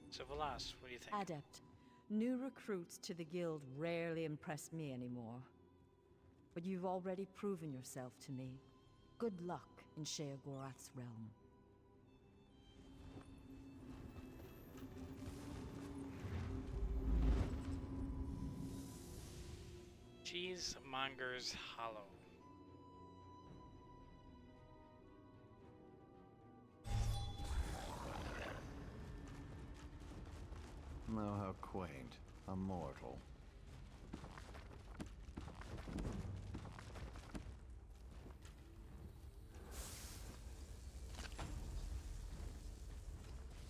So Velas, what do you think? Adept. New recruits to the guild rarely impress me anymore. But you've already proven yourself to me. Good luck in Sheogorath's realm. Cheesemonger's Hollow. Oh, how quaint. A mortal.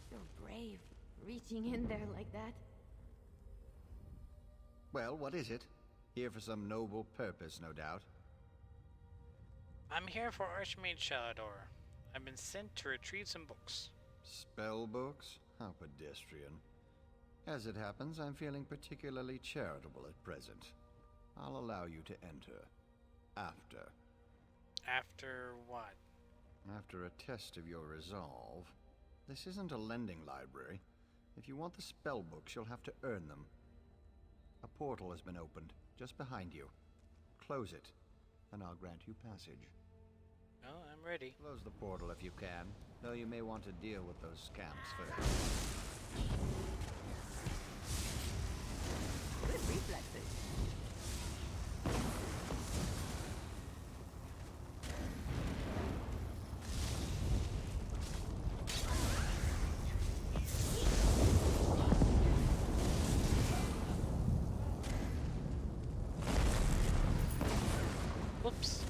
So brave, reaching in there like that. Well, what is it? Here for some noble purpose, no doubt. I'm here for Archmage Shalador. I've been sent to retrieve some books. Spell books? How pedestrian. As it happens, I'm feeling particularly charitable at present. I'll allow you to enter. After. After what? After a test of your resolve. This isn't a lending library. If you want the spell books, you'll have to earn them. A portal has been opened, just behind you. Close it, and I'll grant you passage. Oh, I'm ready. Close the portal if you can, though you may want to deal with those scamps first. Good reflexes. Whoops.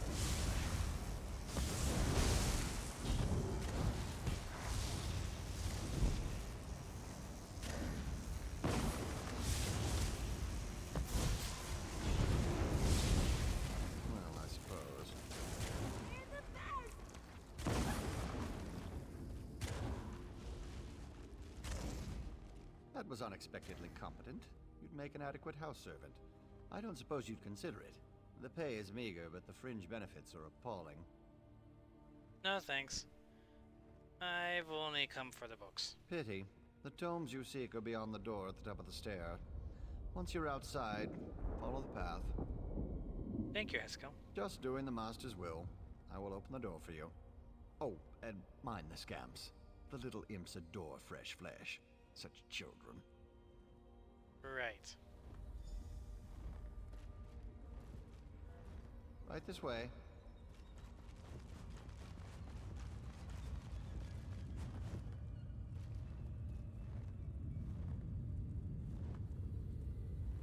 was unexpectedly competent. You'd make an adequate house servant. I don't suppose you'd consider it. The pay is meager, but the fringe benefits are appalling. No thanks. I've only come for the books. Pity. The tomes you seek are beyond the door at the top of the stair. Once you're outside, follow the path. Thank you, Haskell. Just doing the Master's will. I will open the door for you. Oh, and mind the scamps. The little imps adore fresh flesh. Such children. Right. Right this way.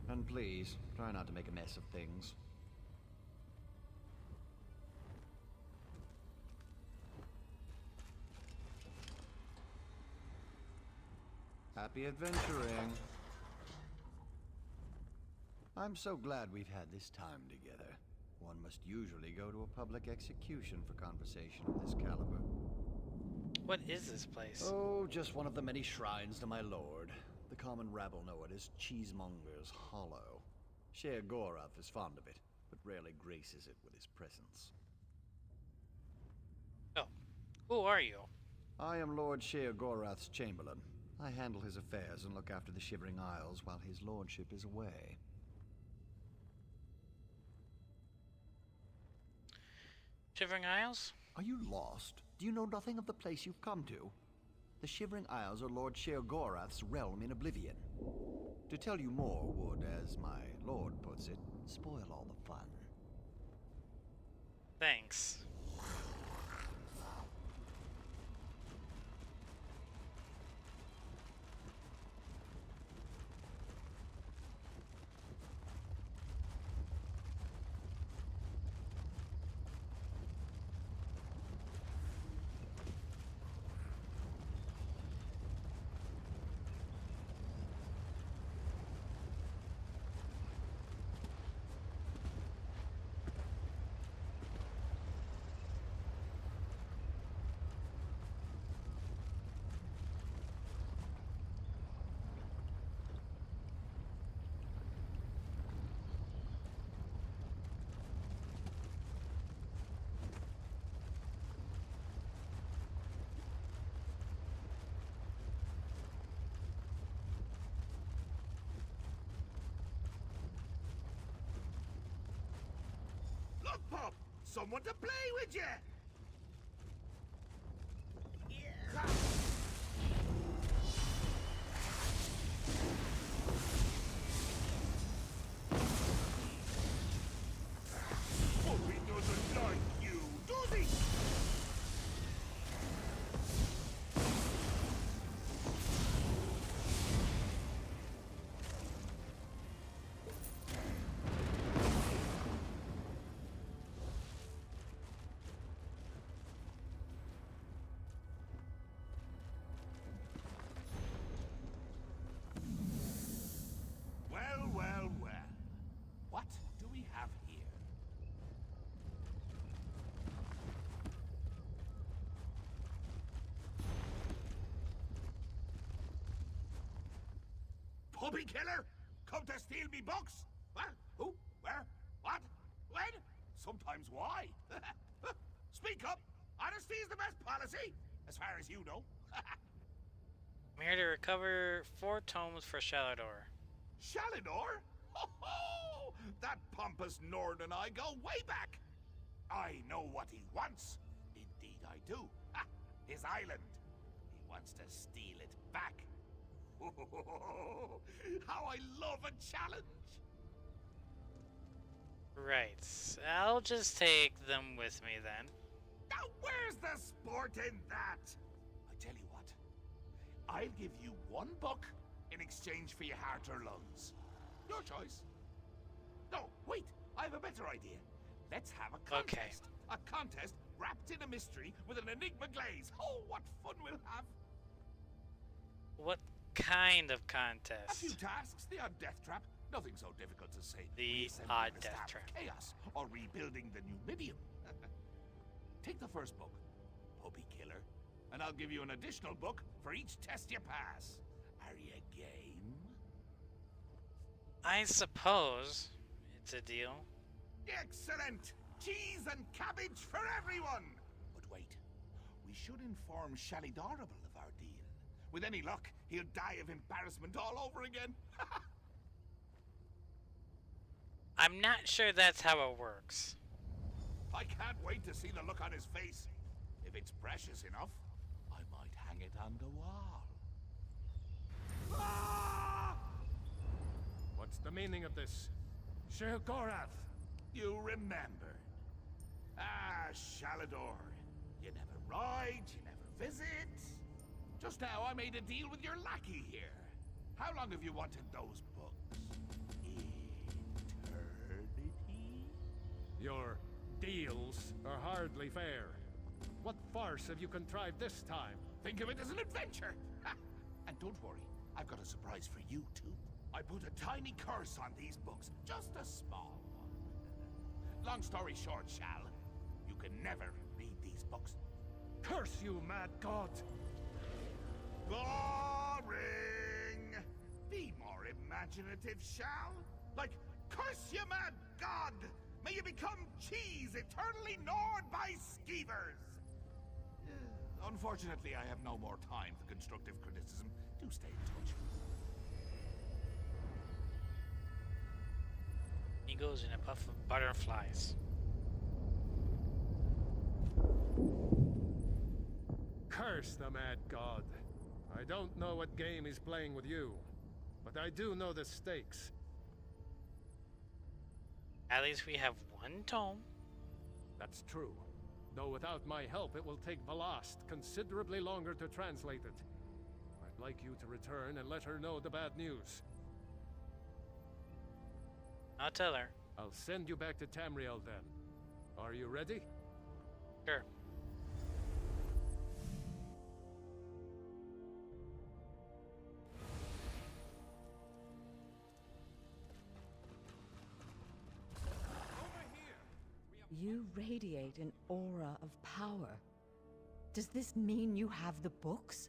And please, try not to make a mess of things. Happy adventuring. I'm so glad we've had this time together. One must usually go to a public execution for conversation of this caliber. What is this place? Oh, just one of the many shrines to my lord. The common rabble know it as Cheesemonger's Hollow. Sher Gorath is fond of it, but rarely graces it with his presence. Oh, who are you? I am Lord Sher Gorath's Chamberlain. I handle his affairs and look after the Shivering Isles while his lordship is away. Shivering Isles? Are you lost? Do you know nothing of the place you've come to? The Shivering Isles are Lord Sher Gorath's realm in Oblivion. To tell you more would, as my lord puts it, spoil all the fun. Thanks. Look, Pop! Someone to play with you! Bobby doesn't like you, does he? Well, well, well. What do we have here? Puppy killer? Come to steal me books? Well, who? Where? What? When? Sometimes why? Speak up! Honesty is the best policy, as far as you know. I'm here to recover 4 tomes for Shalador. Shalinor? Ho ho! That pompous Nord and I go way back. I know what he wants. Indeed I do. Ha! His island. He wants to steal it back. How I love a challenge. Right. I'll just take them with me then. Now where's the sport in that? I tell you what. I'll give you 1 book in exchange for your heart or lungs. Your choice. No, wait. I have a better idea. Let's have a contest. Okay. A contest wrapped in a mystery with an enigma glaze. Oh, what fun we'll have. What kind of A contest? few tasks, the odd death trap. Nothing so difficult to say. The Reassembling odd the death Star of trap. Chaos or rebuilding the Numidium. Take the first book, Puppy Killer, and I'll give you an additional book for each test you pass. Are you game? I suppose it's a deal. Excellent! Cheese and cabbage for everyone! But wait, we should inform Shalidorable of our deal. With any luck, he'll die of embarrassment all over again. I'm not sure that's how it works. I can't wait to see the look on his face. If it's precious enough, I might hang it on the wall. Ah! What's the meaning of this? Sheogorath! You remember. Ah, Shalador. You never ride, you never visit. Just now I made a deal with your lackey here. How long have you wanted those books? Eternity? Your deals are hardly fair. What farce have you contrived this time? Think of it as an adventure! And don't worry, I've got a surprise for you too. I put a tiny curse on these books, just a small one. Long story short, Shal, you can never read these books. Curse you, mad god! Boring! Be more imaginative, Shal. Like, curse you, mad god! May you become cheese eternally gnawed by skeevers! Unfortunately, I have no more time for constructive criticism. Do stay in touch. He goes in a puff of butterflies. Curse the mad god. I don't know what game he's playing with you, but I do know the stakes. At least we have one tome. That's true. Though without my help, it will take Velast considerably longer to translate it. I'd like you to return and let her know the bad news. I'll tell her. I'll send you back to Tamriel then. Are you ready? Sure. You radiate an aura of power. Does this mean you have the books?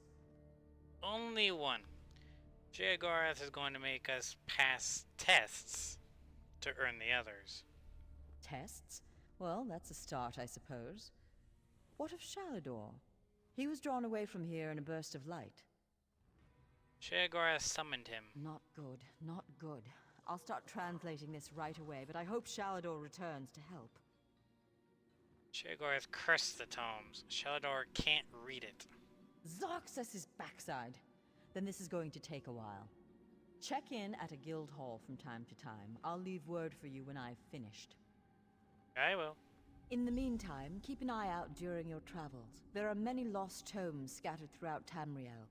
Only one. Sheogorath is going to make us pass tests to earn the others. Tests? Well, that's a start, I suppose. What of Shalador? He was drawn away from here in a burst of light. Sheogorath summoned him. Not good, not good. I'll start translating this right away, but I hope Shalador returns to help. Sheogorath cursed the tomes. Shalador can't read it. Zarxus' backside. Then this is going to take a while. Check in at a guild hall from time to time. I'll leave word for you when I've finished. I will. In the meantime, keep an eye out during your travels. There are many lost tomes scattered throughout Tamriel.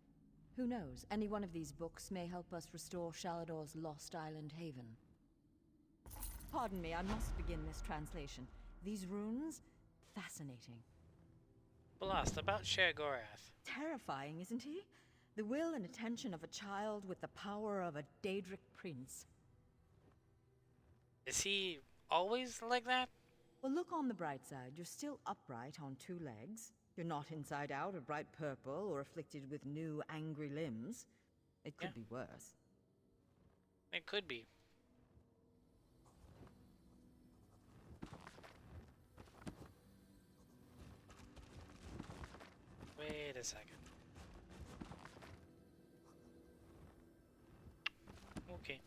Who knows, any one of these books may help us restore Shalador's lost island haven. Pardon me, I must begin this translation. These runes? Fascinating. Blast about Sheogorath. Terrifying, isn't he? The will and attention of a child with the power of a Daedric prince. Is he always like that? Well, look on the bright side. You're still upright on two legs. You're not inside out or bright purple or afflicted with new angry limbs. It could be worse. It could be. Wait a second. Okay.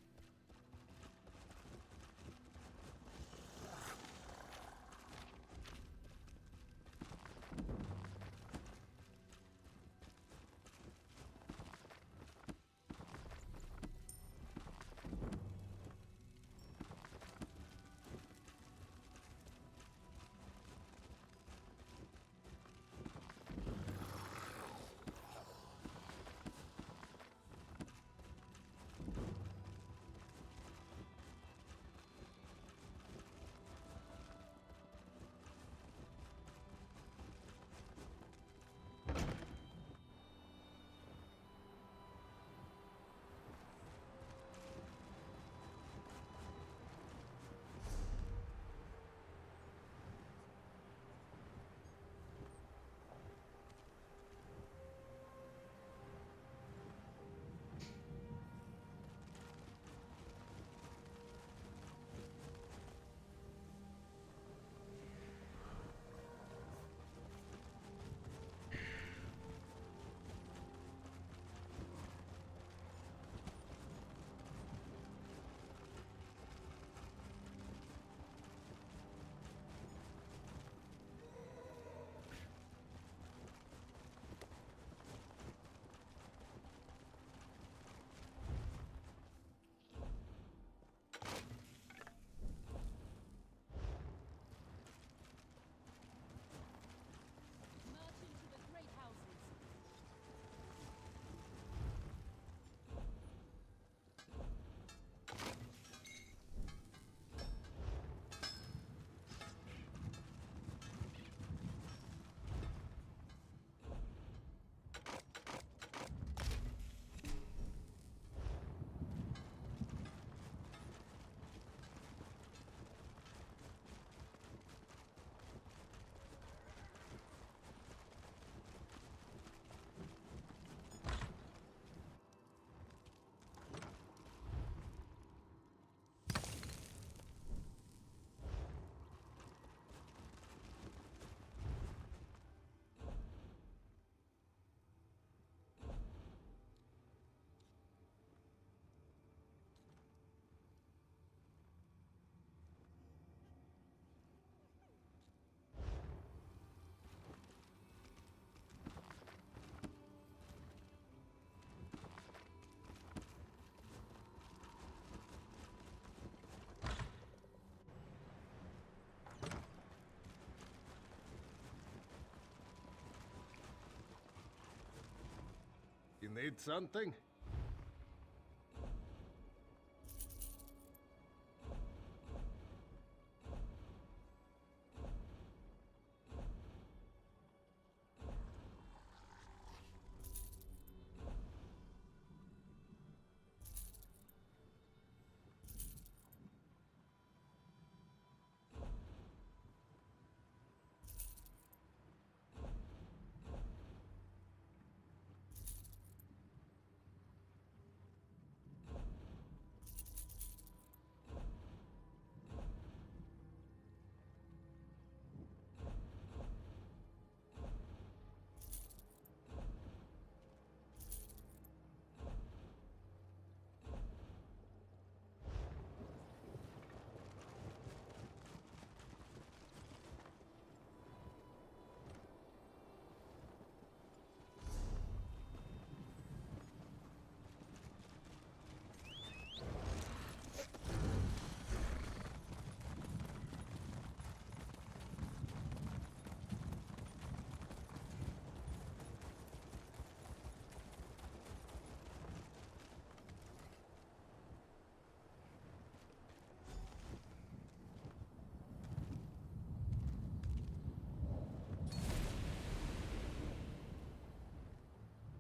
Need something?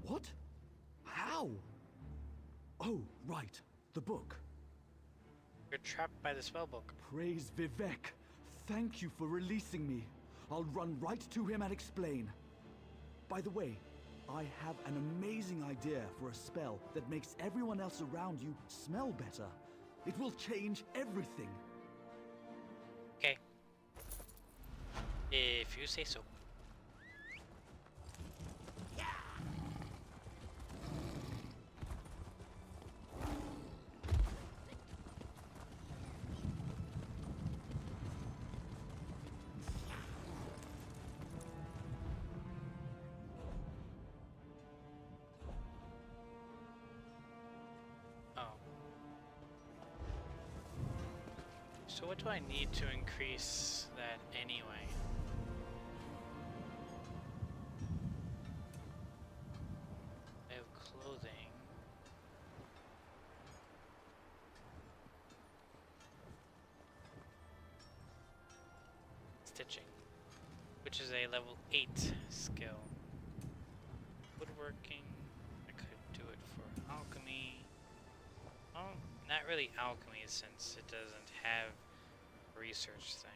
What? How? Oh, right. The book. You're trapped by the spellbook. Praise Vivek. Thank you for releasing me. I'll run right to him and explain. By the way, I have an amazing idea for a spell that makes everyone else around you smell better. It will change everything. Okay. If you say so. So what do I need to increase that anyway? I have clothing. Stitching, which is a level 8 skill. Woodworking, I could do it for alchemy. Oh, not really alchemy since it doesn't have a research thing.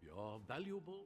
You're valuable.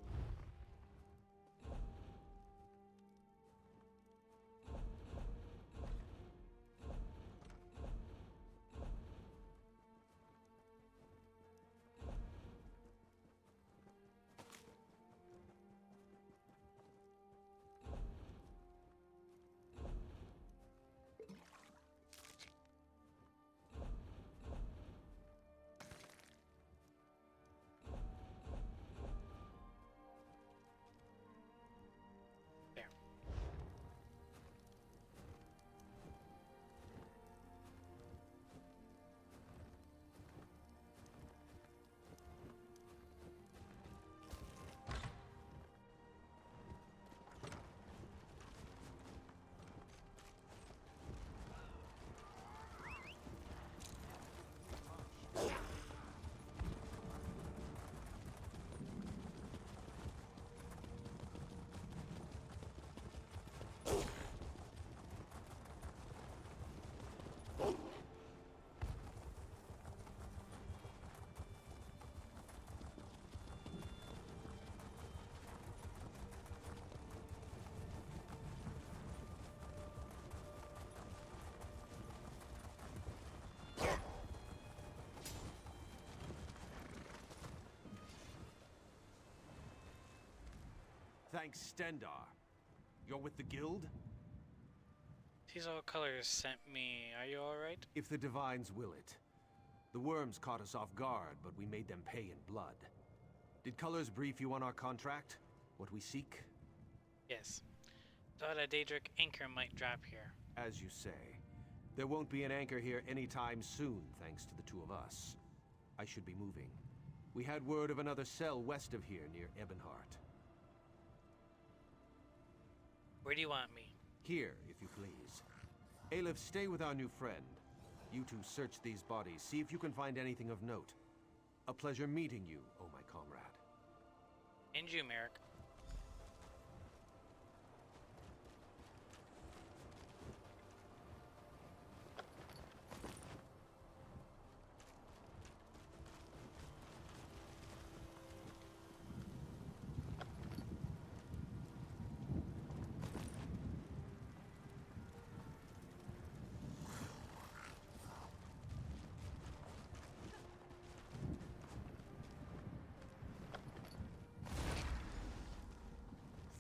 thank Stendar. You're with the guild? These all colors sent me. Are you alright? If the Divines will it. The worms caught us off guard, but we made them pay in blood. Did Colors brief you on our contract? What we seek? Yes. Thought a Daedric anchor might drop here. As you say. There won't be an anchor here anytime soon, thanks to the two of us. I should be moving. We had word of another cell west of here, near Ebonheart. Where do you want me? Here, if you please. Aelif, stay with our new friend. You two search these bodies, see if you can find anything of note. A pleasure meeting you, oh my comrade. And you, Merrick.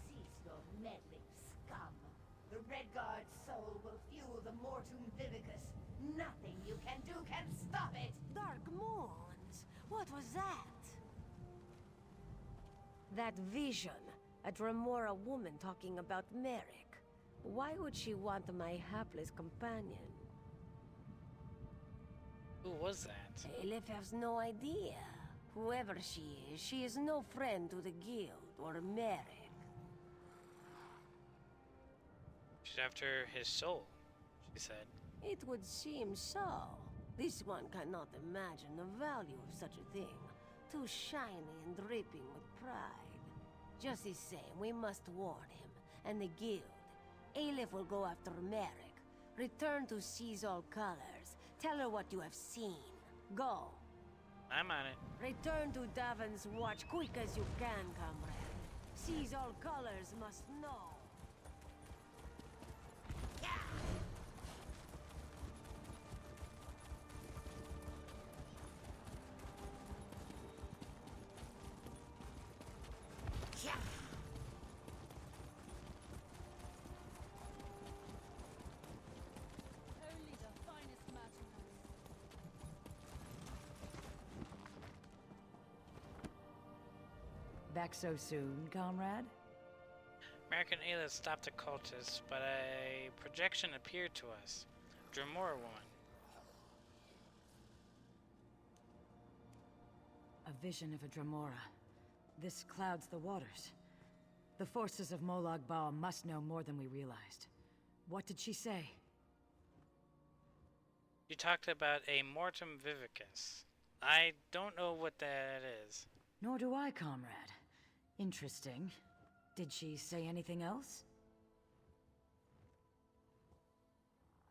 Cease your meddling, scum. The Redguard's soul will fuel the Mortum Vivicus. Nothing you can do can stop it! Dark Moons? What was that? That vision. A Dremora woman talking about Merrick. Why would she want my hapless companion? Who was that? Aelif has no idea. Whoever she is no friend to the guild or Merrick. She's after his soul, she said. It would seem so. This one cannot imagine the value of such a thing. Too shiny and dripping with pride. Just the same, we must warn him, and the guild. Aelif will go after Merrick. Return to Seize All Colors. Tell her what you have seen. Go. I'm on it. Return to Davon's Watch quick as you can, comrade. Seize All Colors must know. Only the finest merchandise. Back so soon, comrade? American Aelif stopped the cultists, but a projection appeared to us. Dremora woman. A vision of a Dremora. This clouds the waters. The forces of Molag Bal must know more than we realized. What did she say? You talked about a Mortum Vivicus. I don't know what that is. Nor do I, comrade. Interesting. Did she say anything else?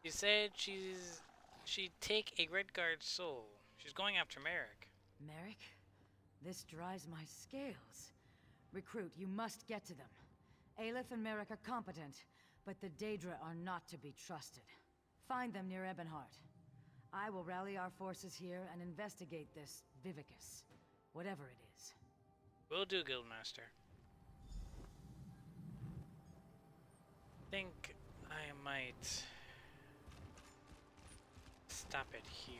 She said she'd take a Redguard soul. She's going after Merrick. Merrick? This dries my scales. Recruit, you must get to them. Aelif and Merrick are competent, but the Daedra are not to be trusted. Find them near Ebonheart. I will rally our forces here and investigate this Vivicus, whatever it is. Will do, Guildmaster. Think I might stop it here.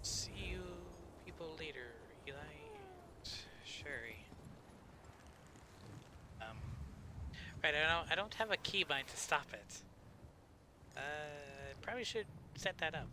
See you people later, Eli and Sherry. Right, I don't have a keybind to stop it. Probably should set that up.